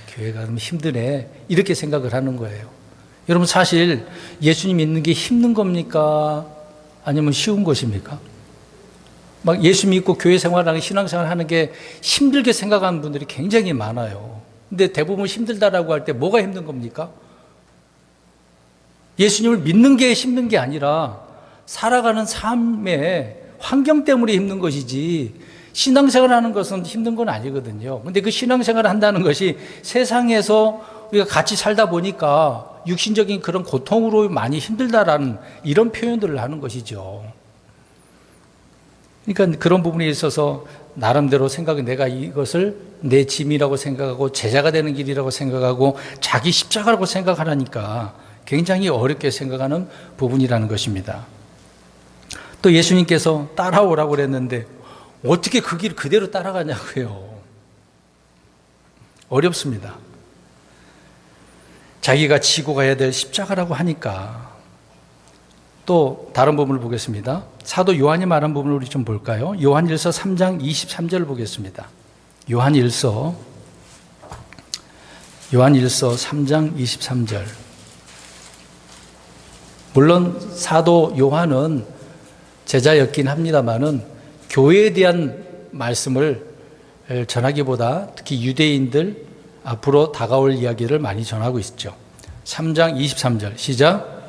교회 가면 힘드네, 이렇게 생각을 하는 거예요. 여러분, 사실 예수님 믿는 게 힘든 겁니까? 아니면 쉬운 것입니까? 막 예수 믿고 교회 생활하는, 신앙생활 하는 게 힘들게 생각하는 분들이 굉장히 많아요. 근데 대부분 힘들다라고 할 때 뭐가 힘든 겁니까? 예수님을 믿는 게 힘든 게 아니라 살아가는 삶의 환경 때문에 힘든 것이지 신앙생활 하는 것은 힘든 건 아니거든요. 근데 그 신앙생활을 한다는 것이 세상에서 우리가 같이 살다 보니까 육신적인 그런 고통으로 많이 힘들다라는 이런 표현들을 하는 것이죠. 그러니까 그런 부분에 있어서 나름대로 내가 이것을 내 짐이라고 생각하고 제자가 되는 길이라고 생각하고 자기 십자가라고 생각하라니까 굉장히 어렵게 생각하는 부분이라는 것입니다. 또 예수님께서 따라오라고 그랬는데 어떻게 그 길 그대로 따라가냐고요. 어렵습니다. 자기가 지고 가야 될 십자가라고 하니까. 또 다른 부분을 보겠습니다. 사도 요한이 말한 부분을 우리 좀 볼까요? 요한일서 3장 23절을 보겠습니다. 요한일서 3장 23절. 물론 사도 요한은 제자였긴 합니다만은 교회에 대한 말씀을 전하기보다 특히 유대인들 앞으로 다가올 이야기를 많이 전하고 있죠. 3장 23절 시작.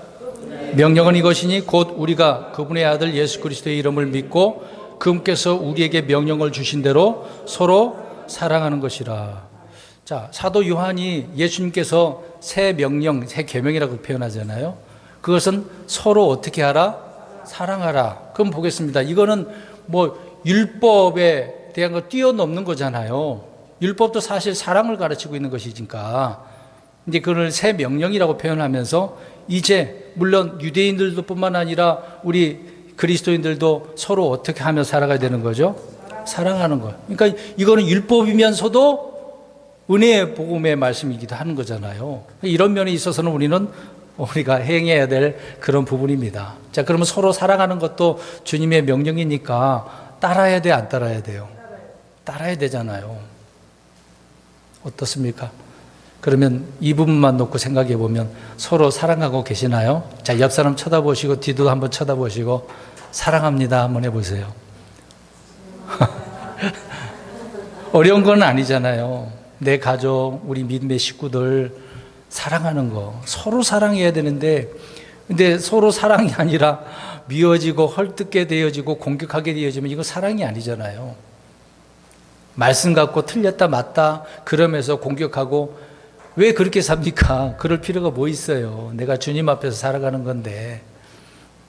명령은 이것이니 곧 우리가 그분의 아들 예수 그리스도의 이름을 믿고 그분께서 우리에게 명령을 주신 대로 서로 사랑하는 것이라. 자, 사도 요한이 예수님께서 새 명령, 새 계명이라고 표현하잖아요. 그것은 서로 어떻게 하라? 사랑하라. 그럼 보겠습니다. 이거는 뭐 율법에 대한 거 뛰어넘는 거잖아요. 율법도 사실 사랑을 가르치고 있는 것이니까. 이제 그걸 새 명령이라고 표현하면서 이제 물론 유대인들도 뿐만 아니라 우리 그리스도인들도 서로 어떻게 하며 살아가야 되는 거죠? 사랑하는 거. 그러니까 이거는 율법이면서도 은혜의 복음의 말씀이기도 하는 거잖아요. 이런 면에 있어서는 우리가 행해야 될 그런 부분입니다. 자, 그러면 서로 사랑하는 것도 주님의 명령이니까 따라야 돼, 안 따라야 돼요? 따라야 되잖아요. 어떻습니까? 그러면 이 부분만 놓고 생각해 보면 서로 사랑하고 계시나요? 자, 옆 사람 쳐다보시고 뒤도 한번 쳐다보시고 사랑합니다 한번 해보세요. 어려운 건 아니잖아요. 내 가족, 우리 믿음의 식구들 사랑하는 거 서로 사랑해야 되는데 근데 서로 사랑이 아니라 미워지고 헐뜯게 되어지고 공격하게 되어지면 이거 사랑이 아니잖아요. 말씀 갖고 틀렸다 맞다 그러면서 공격하고 왜 그렇게 삽니까? 그럴 필요가 뭐 있어요. 내가 주님 앞에서 살아가는 건데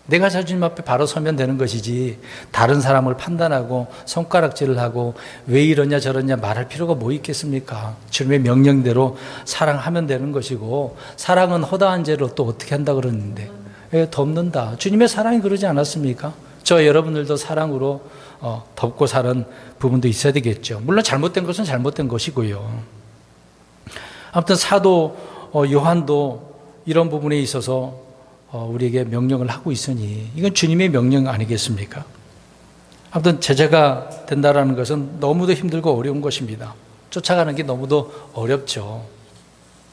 내가 주님 앞에 바로 서면 되는 것이지 다른 사람을 판단하고 손가락질을 하고 왜 이러냐 저러냐 말할 필요가 뭐 있겠습니까? 주님의 명령대로 사랑하면 되는 것이고 사랑은 허다한 죄로 또 어떻게 한다 그러는데 왜 덮는다. 주님의 사랑이 그러지 않았습니까? 저 여러분들도 사랑으로 덮고 사는 부분도 있어야 되겠죠. 물론 잘못된 것은 잘못된 것이고요. 아무튼 사도 요한도 이런 부분에 있어서 우리에게 명령을 하고 있으니 이건 주님의 명령 아니겠습니까? 아무튼 제자가 된다라는 것은 너무도 힘들고 어려운 것입니다. 쫓아가는 게 너무도 어렵죠.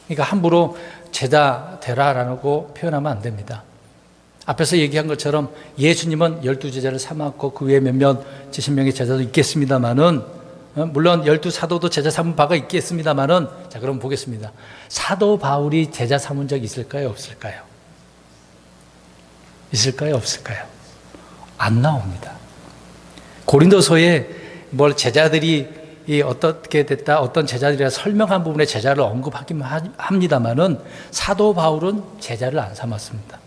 그러니까 함부로 제자 되라라고 표현하면 안 됩니다. 앞에서 얘기한 것처럼 예수님은 12제자를 삼았고 그 외에 몇몇 70명의 제자도 있겠습니다만은 물론 12사도도 제자 삼은 바가 있겠습니다만은 자, 그럼 보겠습니다. 사도 바울이 제자 삼은 적이 있을까요? 없을까요? 있을까요? 없을까요? 안 나옵니다. 고린도서에 뭘 제자들이 어떻게 됐다, 어떤 제자들이라 설명한 부분에 제자를 언급하긴 합니다만은 사도 바울은 제자를 안 삼았습니다.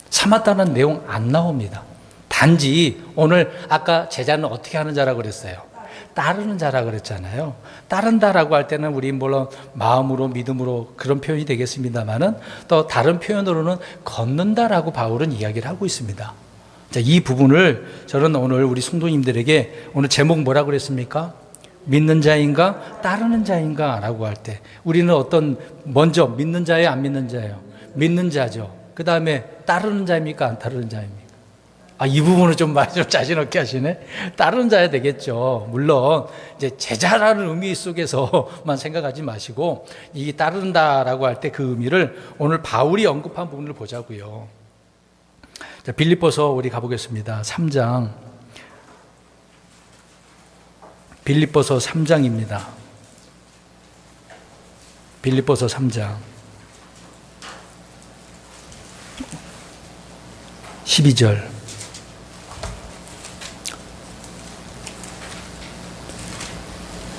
삼았다는 내용 안 나옵니다. 단지 오늘 아까 제자는 어떻게 하는 자라고 그랬어요? 따르는 자라 그랬잖아요. 따른다라고 할 때는 우리 물론 마음으로 믿음으로 그런 표현이 되겠습니다만은 또 다른 표현으로는 걷는다라고 바울은 이야기를 하고 있습니다. 자, 이 부분을 저는 오늘 우리 성도님들에게 오늘 제목 뭐라고 그랬습니까? 믿는 자인가 따르는 자인가 라고 할 때 우리는 먼저 믿는 자예요, 안 믿는 자예요? 믿는 자죠. 그 다음에 따르는 자입니까, 안 따르는 자입니까? 이 부분을 좀 많이 좀 자신 없게 하시네. 따르는 자야 되겠죠. 물론 이제 제자라는 의미 속에서만 생각하지 마시고 이 따른다라고 할 때 그 의미를 오늘 바울이 언급한 부분을 보자고요. 자, 빌립보서 우리 가보겠습니다. 3장. 빌립보서 3장입니다. 빌립보서 3장 12절.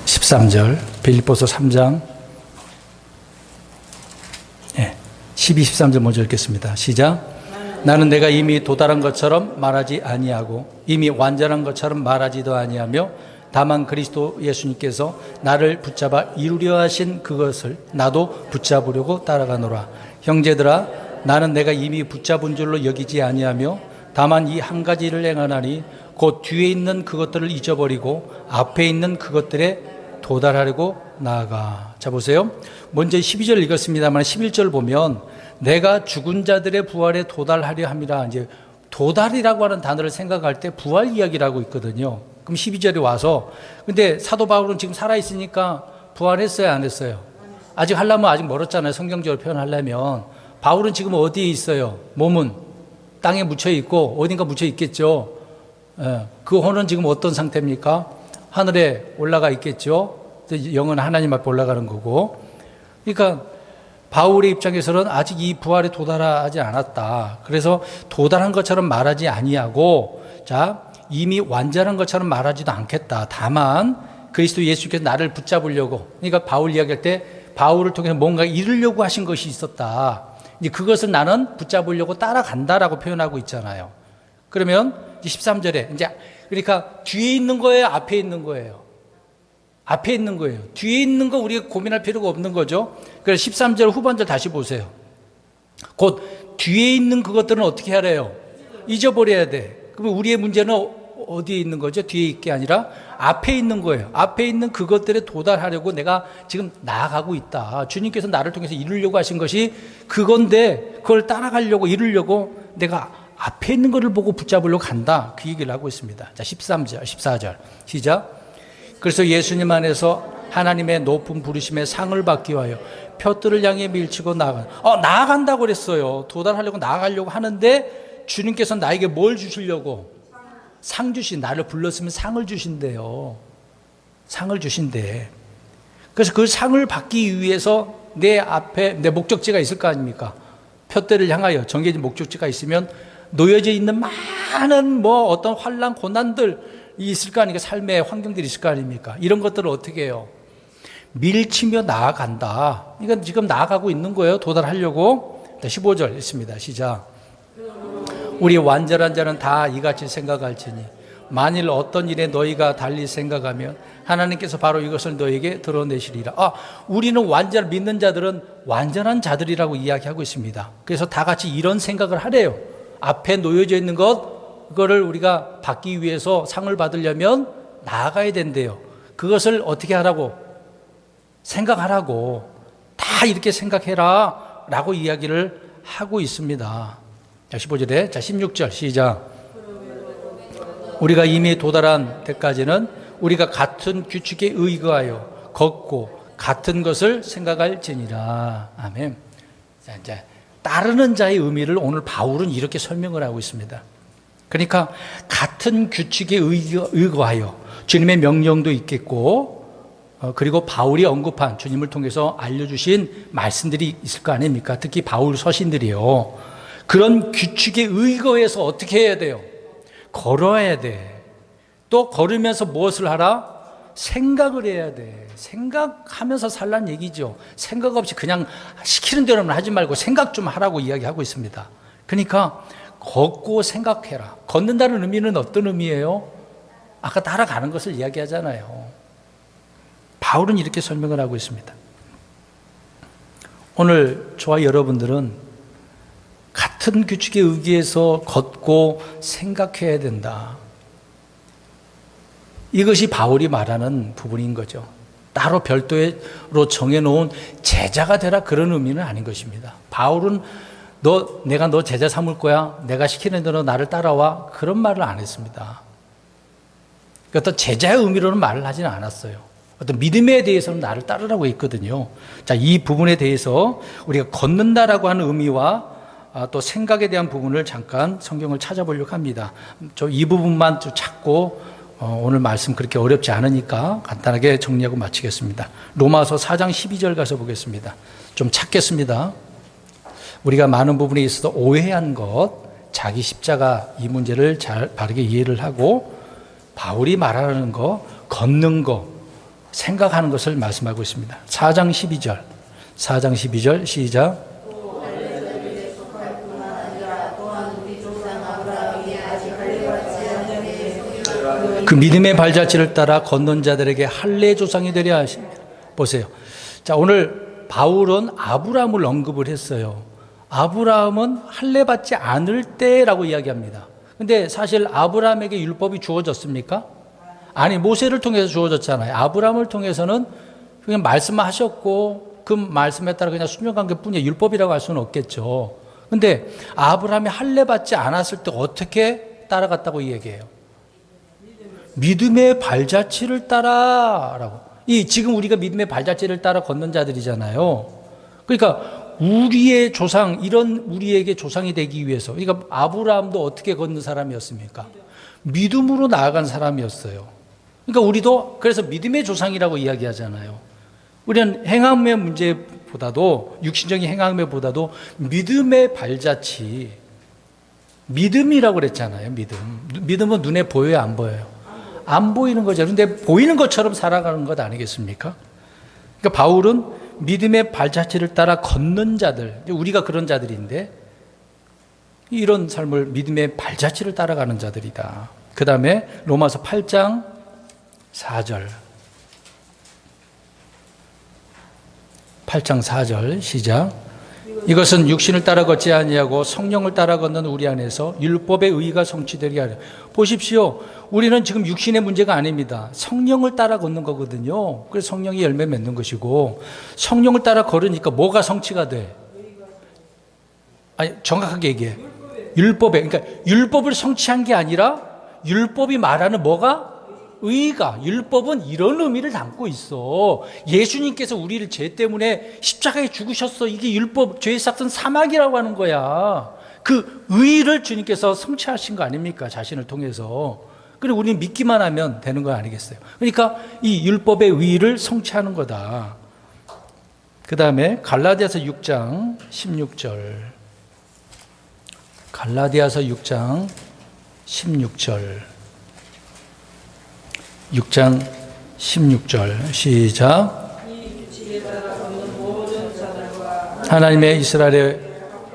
13절. 빌립보서 3장 12, 13절 먼저 읽겠습니다. 시작. 나는 내가 이미 도달한 것처럼 말하지 아니하고 이미 완전한 것처럼 말하지도 아니하며 다만 그리스도 예수님께서 나를 붙잡아 이루려 하신 그것을 나도 붙잡으려고 따라가노라. 형제들아, 나는 내가 이미 붙잡은 줄로 여기지 아니하며 다만 이 한 가지를 행하나니 곧 뒤에 있는 그것들을 잊어버리고 앞에 있는 그것들에 도달하려고 나아가. 자, 보세요. 먼저 12절 읽었습니다만 11절 보면 내가 죽은 자들의 부활에 도달하려 함이라. 이제 도달이라고 하는 단어를 생각할 때 부활 이야기라고 있거든요. 그럼 12절에 와서, 근데 사도 바울은 지금 살아있으니까 부활했어요, 안 했어요? 아직 하려면 아직 멀었잖아요. 성경적으로 표현하려면. 바울은 지금 어디에 있어요? 몸은 땅에 묻혀 있고 어딘가 묻혀 있겠죠. 그 혼은 지금 어떤 상태입니까? 하늘에 올라가 있겠죠. 영은 하나님 앞에 올라가는 거고. 그러니까 바울의 입장에서는 아직 이 부활에 도달하지 않았다. 그래서 도달한 것처럼 말하지 아니하고, 자, 이미 완전한 것처럼 말하지도 않겠다. 다만 그리스도 예수께서 나를 붙잡으려고, 그러니까 바울 이야기할 때 바울을 통해서 뭔가 이루려고 하신 것이 있었다. 이제 그것을 나는 붙잡으려고 따라간다라고 표현하고 있잖아요. 그러면 13절에 이제, 그러니까 뒤에 있는 거예요, 앞에 있는 거예요? 앞에 있는 거예요. 뒤에 있는 거 우리가 고민할 필요가 없는 거죠. 그래서 13절 후반절 다시 보세요. 곧 뒤에 있는 그것들은 어떻게 하래요? 잊어버려야 돼. 그러면 우리의 문제는 어디에 있는 거죠? 뒤에 있는 게 아니라 앞에 있는 거예요. 앞에 있는 그것들에 도달하려고 내가 지금 나아가고 있다. 주님께서 나를 통해서 이루려고 하신 것이 그건데 그걸 따라가려고 이루려고 내가 앞에 있는 것을 보고 붙잡으려고 간다. 그 얘기를 하고 있습니다. 자, 13절, 14절 시작. 그래서 예수님 안에서 하나님의 높은 부르심에 상을 받기 위하여 푯들을 향해 밀치고 나아간다고 그랬어요. 도달하려고 나아가려고 하는데 주님께서 나에게 뭘 주시려고? 상 나를 불렀으면 상을 주신대요. 상을 주신대. 그래서 그 상을 받기 위해서 내 앞에 내 목적지가 있을 거 아닙니까? 푯대를 향하여 정해진 목적지가 있으면 놓여져 있는 많은 어떤 환난, 고난들 있을 거 아닙니까? 삶의 환경들이 있을 거 아닙니까? 이런 것들을 어떻게 해요? 밀치며 나아간다. 이건 지금 나아가고 있는 거예요. 도달하려고. 15절 있습니다. 시작. 우리 완전한 자는 다 이같이 생각할지니 만일 어떤 일에 너희가 달리 생각하면 하나님께서 바로 이것을 너희에게 드러내시리라. 우리는 믿는 자들은 완전한 자들이라고 이야기하고 있습니다. 그래서 다 같이 이런 생각을 하래요. 앞에 놓여져 있는 그거를 우리가 받기 위해서 상을 받으려면 나아가야 된대요. 그것을 어떻게 하라고? 생각하라고. 다 이렇게 생각해라 라고 이야기를 하고 있습니다. 자, 15절에, 자, 16절 시작. 우리가 이미 도달한 때까지는 우리가 같은 규칙에 의거하여 걷고 같은 것을 생각할지니라. 아멘. 자, 이제 따르는 자의 의미를 오늘 바울은 이렇게 설명을 하고 있습니다. 그러니까 같은 규칙에 의거하여 주님의 명령도 있겠고, 그리고 바울이 언급한 주님을 통해서 알려주신 말씀들이 있을 거 아닙니까? 특히 바울 서신들이요. 그런 규칙에 의거해서 어떻게 해야 돼요? 걸어야 돼. 또 걸으면서 무엇을 하라? 생각을 해야 돼. 생각하면서 살란 얘기죠. 생각 없이 그냥 시키는 대로만 하지 말고 생각 좀 하라고 이야기하고 있습니다. 그러니까 걷고 생각해라. 걷는다는 의미는 어떤 의미예요? 아까 따라가는 것을 이야기하잖아요. 바울은 이렇게 설명을 하고 있습니다. 오늘 저와 여러분들은 같은 규칙에 의기해서 걷고 생각해야 된다. 이것이 바울이 말하는 부분인 거죠. 따로 별도로 정해놓은 제자가 되라 그런 의미는 아닌 것입니다. 바울은 내가 너 제자 삼을 거야. 내가 시키는 대로 나를 따라와. 그런 말을 안 했습니다. 어떤 제자의 의미로는 말을 하지는 않았어요. 어떤 믿음에 대해서는 나를 따르라고 했거든요. 자, 이 부분에 대해서 우리가 걷는다라고 하는 의미와 또 생각에 대한 부분을 잠깐 성경을 찾아보려고 합니다. 이 부분만 좀 찾고 오늘 말씀 그렇게 어렵지 않으니까 간단하게 정리하고 마치겠습니다. 로마서 4장 12절 가서 보겠습니다. 좀 찾겠습니다. 우리가 많은 부분에 있어서 오해한 것, 자기 십자가 이 문제를 잘 바르게 이해를 하고 바울이 말하는 거, 걷는 거, 생각하는 것을 말씀하고 있습니다. 4장 12절, 4장 12절 시작. 그 믿음의 발자취를 따라 걷는 자들에게 할례 조상이 되려 하십니다. 보세요. 자, 오늘 바울은 아브라함을 언급을 했어요. 아브라함은 할례 받지 않을 때라고 이야기합니다. 근데 사실 아브라함에게 율법이 주어졌습니까? 아니, 모세를 통해서 주어졌잖아요. 아브라함을 통해서는 그냥 말씀하셨고 그 말씀에 따라 그냥 순종관계뿐이에요. 율법이라고 할 수는 없겠죠. 근데 아브라함이 할례 받지 않았을 때 어떻게 따라갔다고 얘기해요? 믿음의 발자취를 따라라고. 지금 우리가 믿음의 발자취를 따라 걷는 자들이잖아요. 그러니까 우리의 조상, 이런 우리에게 조상이 되기 위해서, 그러니까 아브라함도 어떻게 걷는 사람이었습니까? 믿음으로 나아간 사람이었어요. 그러니까 우리도 그래서 믿음의 조상이라고 이야기하잖아요. 우리는 행함의 문제보다도, 육신적인 행함에보다도 믿음의 발자취, 믿음이라고 그랬잖아요. 믿음은 눈에 보여요, 안 보여요? 안 보이는 거죠. 그런데 보이는 것처럼 살아가는 것 아니겠습니까? 그러니까 바울은 믿음의 발자취를 따라 걷는 자들, 우리가 그런 자들인데 이런 삶을 믿음의 발자취를 따라가는 자들이다. 그 다음에 로마서 8장 4절, 8장 4절 시작. 이것은 육신을 따라 걷지 아니하고 성령을 따라 걷는 우리 안에서 율법의 의의가 성취되게 하려. 보십시오. 우리는 지금 육신의 문제가 아닙니다. 성령을 따라 걷는 거거든요. 그래서 성령이 열매 맺는 것이고, 성령을 따라 걸으니까 뭐가 성취가 돼? 아니, 정확하게 얘기해. 그러니까 율법을 성취한 게 아니라 율법이 말하는 뭐가? 의가. 율법은 이런 의미를 담고 있어. 예수님께서 우리를 죄 때문에 십자가에 죽으셨어. 이게 율법, 죄의 삭은 사막이라고 하는 거야. 그 의를 주님께서 성취하신 거 아닙니까? 자신을 통해서. 그리고 우리는 믿기만 하면 되는 거 아니겠어요? 그러니까 이 율법의 의를 성취하는 거다. 그 다음에 갈라디아서 6장 16절. 갈라디아서 6장 16절. 6장 16절 시작. 하나님의 이스라엘의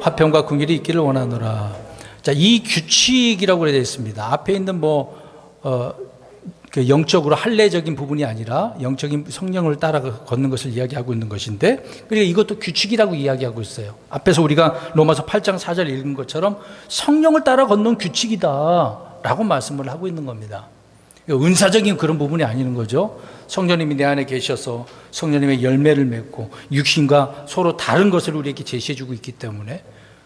화평과 긍휼이 있기를 원하노라. 자, 이 규칙이라고 되어 있습니다. 앞에 있는 그 영적으로 할례적인 부분이 아니라 영적인 성령을 따라 걷는 것을 이야기하고 있는 것인데, 그러니까 이것도 규칙이라고 이야기하고 있어요. 앞에서 우리가 로마서 8장 4절 읽은 것처럼 성령을 따라 걷는 규칙이다라고 말씀을 하고 있는 겁니다. 은사적인 그런 부분이 아니는 거죠. 성령님이 내 안에 계셔서 성령님의 열매를 맺고 육신과 서로 다른 것을 우리에게 제시해주고 있기 때문에,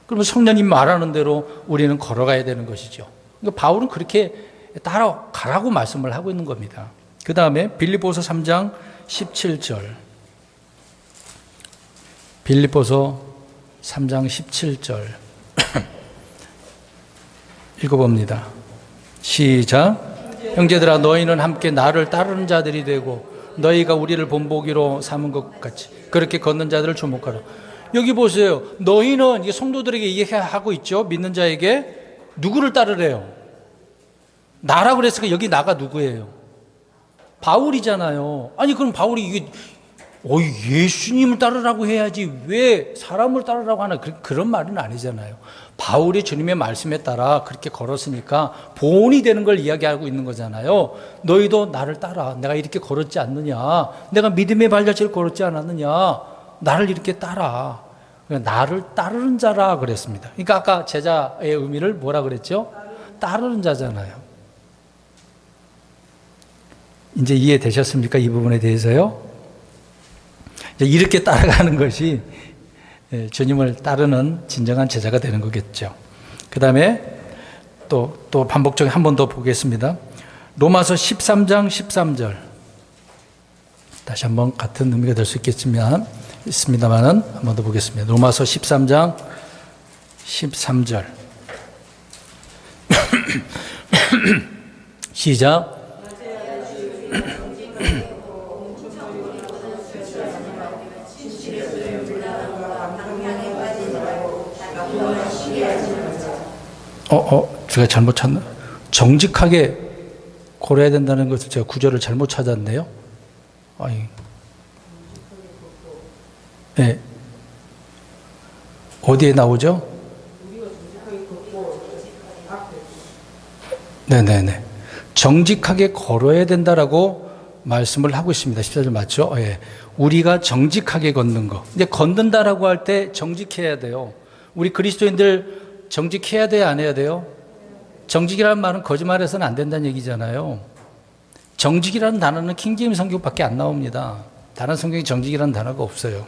그러면 성령님 말하는 대로 우리는 걸어가야 되는 것이죠. 그러니까 바울은 그렇게 따라가라고 말씀을 하고 있는 겁니다. 그 다음에 빌립보서 3장 17절. 빌립보서 3장 17절 읽어봅니다. 시작. 형제들아, 너희는 함께 나를 따르는 자들이 되고 너희가 우리를 본보기로 삼은 것 같이 그렇게 걷는 자들을 주목하라. 여기 보세요. 너희는, 이게 성도들에게 이야기하고 있죠. 믿는 자에게 누구를 따르래요? 나라고 그랬으니까 여기 나가 누구예요? 바울이잖아요. 아니, 그럼 바울이 이게 예수님을 따르라고 해야지 왜 사람을 따르라고 하나, 그런 말은 아니잖아요. 바울이 주님의 말씀에 따라 그렇게 걸었으니까 본이 되는 걸 이야기하고 있는 거잖아요. 너희도 나를 따라. 내가 이렇게 걸었지 않느냐? 내가 믿음의 발자취를 걸었지 않았느냐? 나를 이렇게 따라. 나를 따르는 자라 그랬습니다. 그러니까 아까 제자의 의미를 뭐라 그랬죠? 따르는 자잖아요. 이제 이해되셨습니까? 이 부분에 대해서요? 이렇게 따라가는 것이 주님을 따르는 진정한 제자가 되는 거겠죠. 그 다음에 또 반복적으로 한 번 더 보겠습니다. 로마서 13장 13절. 다시 한번 같은 의미가 될 수 있습니다만은 한 번 더 보겠습니다. 로마서 13장 13절. 시작. 제가 잘못 찾나? 정직하게 걸어야 된다는 것을 제가 구절을 잘못 찾았네요. 아니, 네. 어디에 나오죠? 네네네. 정직하게 걸어야 된다라고 말씀을 하고 있습니다. 14절 맞죠? 예. 우리가 정직하게 걷는 거. 근데 걷는다라고 할 때 정직해야 돼요. 우리 그리스도인들 정직해야 돼요, 안 해야 돼요? 정직이라는 말은 거짓말해서는 안 된다는 얘기잖아요. 정직이라는 단어는 킹제임스 성경밖에 안 나옵니다. 다른 성경에 정직이라는 단어가 없어요.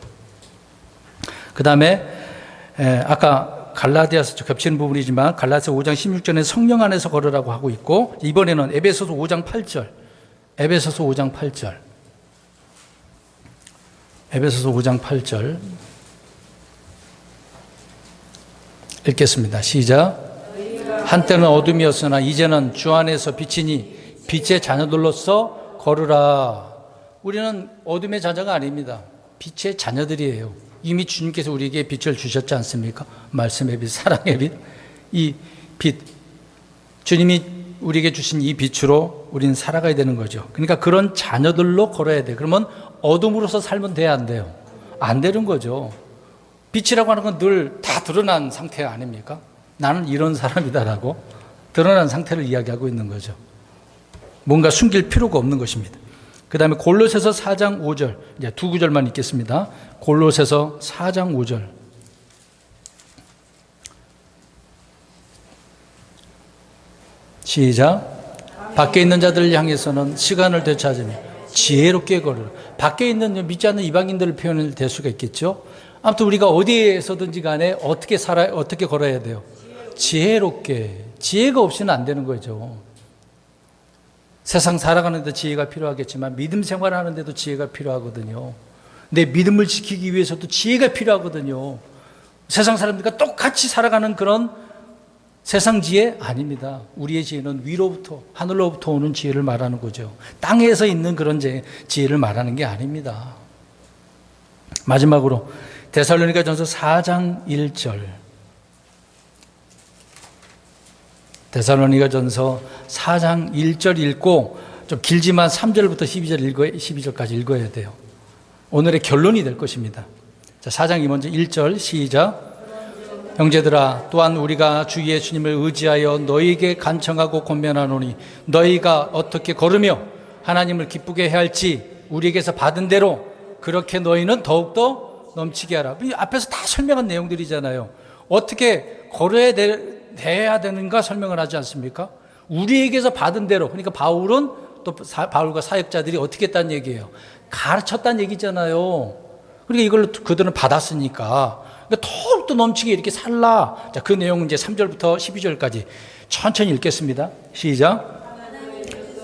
그 다음에 아까 갈라디아서 겹치는 부분이지만 갈라디아서 5장 16절에 성령 안에서 걸으라고 하고 있고, 이번에는 에베소서 5장 8절, 에베소서 5장 8절, 에베소서 5장 8절 읽겠습니다. 시작. 한때는 어둠이었으나 이제는 주 안에서 빛이니 빛의 자녀들로서 걸으라. 우리는 어둠의 자녀가 아닙니다. 빛의 자녀들이에요. 이미 주님께서 우리에게 빛을 주셨지 않습니까? 말씀의 빛, 사랑의 빛, 이 빛, 주님이 우리에게 주신 이 빛으로 우리는 살아가야 되는 거죠. 그러니까 그런 자녀들로 걸어야 돼요. 그러면 어둠으로서 살면 돼야 안 돼요? 안 되는 거죠. 빛이라고 하는 건 늘 다 드러난 상태 아닙니까? 나는 이런 사람이다라고 드러난 상태를 이야기하고 있는 거죠. 뭔가 숨길 필요가 없는 것입니다. 그 다음에 골로새서 4장 5절, 이제 두 구절만 읽겠습니다. 골로새서 4장 5절. 시작. 밖에 있는 자들을 향해서는 시간을 되찾으며 지혜롭게 걸으라. 밖에 있는 믿지 않는 이방인들을 표현을 될 수가 있겠죠. 아무튼 우리가 어디에서든지 간에 어떻게 걸어야 돼요? 지혜롭게. 지혜가 없이는 안 되는 거죠. 세상 살아가는 데 지혜가 필요하겠지만 믿음 생활하는 데도 지혜가 필요하거든요. 내 믿음을 지키기 위해서도 지혜가 필요하거든요. 세상 사람들과 똑같이 살아가는 그런 세상 지혜 아닙니다. 우리의 지혜는 위로부터, 하늘로부터 오는 지혜를 말하는 거죠. 땅에서 있는 그런 지혜를 말하는 게 아닙니다. 마지막으로 데살로니가전서 4장 1절. 데살로니가전서 4장 1절 읽고, 좀 길지만 3절부터 12절까지 읽어야 돼요. 오늘의 결론이 될 것입니다. 자, 4장 먼저 1절 시작. 형제들아, 또한 우리가 주 예수님을 의지하여 너희에게 간청하고 권면하노니 너희가 어떻게 걸으며 하나님을 기쁘게 해야 할지 우리에게서 받은 대로 그렇게 너희는 더욱더 넘치게 하라. 앞에서 다 설명한 내용들이잖아요. 어떻게 걸어야 돼야 되는가 설명을 하지 않습니까? 우리에게서 받은 대로. 그러니까 바울은 또 바울과 사역자들이 어떻게 했다는 얘기예요? 가르쳤다는 얘기잖아요. 그러니까 이걸 그들은 받았으니까. 그러니까 더욱더 넘치게 이렇게 살라. 자, 그 내용은 이제 3절부터 12절까지 천천히 읽겠습니다. 시작.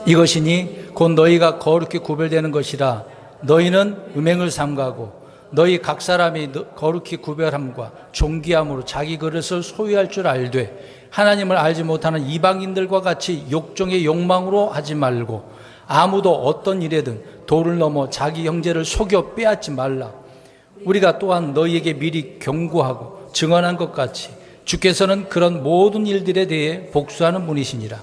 이것이니 곧 너희가 거룩히 구별되는 것이라. 너희는 음행을 삼가고 너희 각 사람이 거룩히 구별함과 존귀함으로 자기 그릇을 소유할 줄 알되 하나님을 알지 못하는 이방인들과 같이 욕종의 욕망으로 하지 말고 아무도 어떤 일에든 도를 넘어 자기 형제를 속여 빼앗지 말라. 우리가 또한 너희에게 미리 경고하고 증언한 것 같이 주께서는 그런 모든 일들에 대해 복수하는 분이시니라.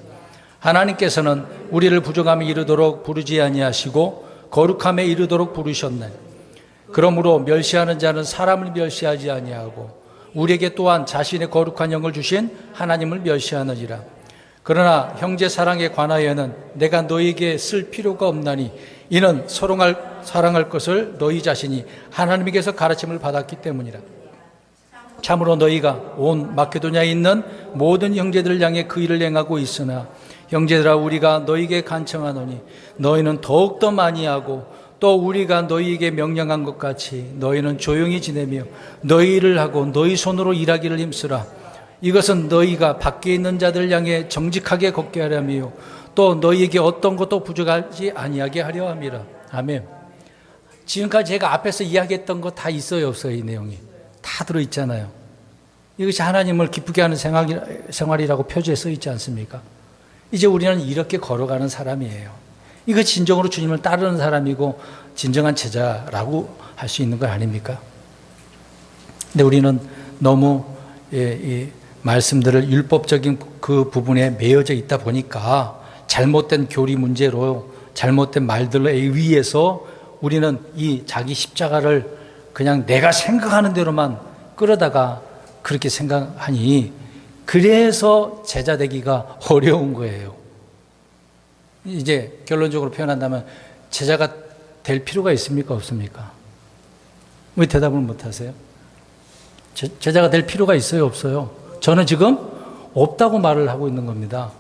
하나님께서는 우리를 부정함에 이르도록 부르지 아니하시고 거룩함에 이르도록 부르셨네. 그러므로 멸시하는 자는 사람을 멸시하지 아니하고 우리에게 또한 자신의 거룩한 영을 주신 하나님을 멸시하느니라. 그러나 형제 사랑에 관하여는 내가 너희에게 쓸 필요가 없나니 이는 서로 사랑할 것을 너희 자신이 하나님께서 가르침을 받았기 때문이라. 참으로 너희가 온 마케도냐에 있는 모든 형제들을 향해 그 일을 행하고 있으나 형제들아, 우리가 너희에게 간청하노니 너희는 더욱더 많이 하고 또 우리가 너희에게 명령한 것 같이 너희는 조용히 지내며 너희 일을 하고 너희 손으로 일하기를 힘쓰라. 이것은 너희가 밖에 있는 자들 향해 정직하게 걷게 하려며 또 너희에게 어떤 것도 부족하지 아니하게 하려 함이라. 아멘. 지금까지 제가 앞에서 이야기했던 거 다 있어요, 없어요? 이 내용이 다 들어있잖아요. 이것이 하나님을 기쁘게 하는 생활이라고 표지에 써 있지 않습니까? 이제 우리는 이렇게 걸어가는 사람이에요. 이거 진정으로 주님을 따르는 사람이고 진정한 제자라고 할 수 있는 거 아닙니까? 근데 우리는 너무 이 말씀들을 율법적인 그 부분에 매여져 있다 보니까 잘못된 교리 문제로 잘못된 말들에 의해서 우리는 이 자기 십자가를 그냥 내가 생각하는 대로만 끌어다가 그렇게 생각하니 그래서 제자 되기가 어려운 거예요. 이제 결론적으로 표현한다면 제자가 될 필요가 있습니까? 없습니까? 왜 대답을 못 하세요? 제자가 될 필요가 있어요? 없어요? 저는 지금 없다고 말을 하고 있는 겁니다.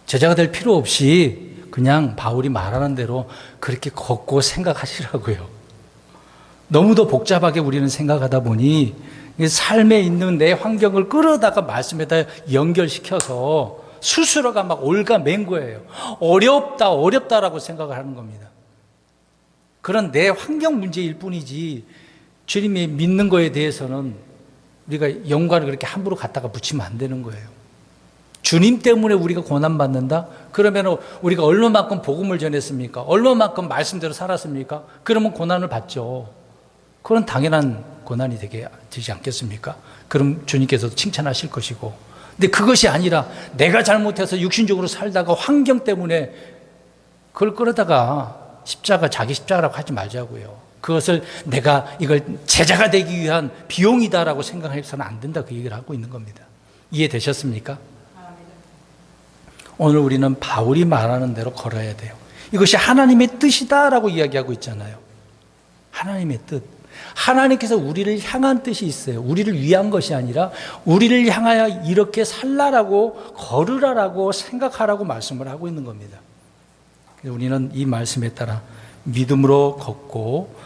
제자가 될 필요 없이 그냥 바울이 말하는 대로 그렇게 걷고 생각하시라고요. 너무도 복잡하게 우리는 생각하다 보니 삶에 있는 내 환경을 끌어다가 말씀에다 연결시켜서 스스로가 막 올가맨 거예요. 어렵다라고 생각을 하는 겁니다. 그런 내 환경 문제일 뿐이지 주님이 믿는 거에 대해서는 우리가 연관을 그렇게 함부로 갖다가 붙이면 안 되는 거예요. 주님 때문에 우리가 고난받는다? 그러면 우리가 얼마만큼 복음을 전했습니까? 얼마만큼 말씀대로 살았습니까? 그러면 고난을 받죠. 그건 당연한 고난이 되지 않겠습니까? 그럼 주님께서도 칭찬하실 것이고. 근데 그것이 아니라 내가 잘못해서 육신적으로 살다가 환경 때문에 그걸 끌어다가 자기 십자가라고 하지 말자고요. 그것을 내가 이걸 제자가 되기 위한 비용이다라고 생각해서는 안 된다, 그 얘기를 하고 있는 겁니다. 이해되셨습니까? 오늘 우리는 바울이 말하는 대로 걸어야 돼요. 이것이 하나님의 뜻이다라고 이야기하고 있잖아요. 하나님의 뜻. 하나님께서 우리를 향한 뜻이 있어요. 우리를 위한 것이 아니라 우리를 향하여 이렇게 살라라고, 걸으라라고 생각하라고 말씀을 하고 있는 겁니다. 우리는 이 말씀에 따라 믿음으로 걷고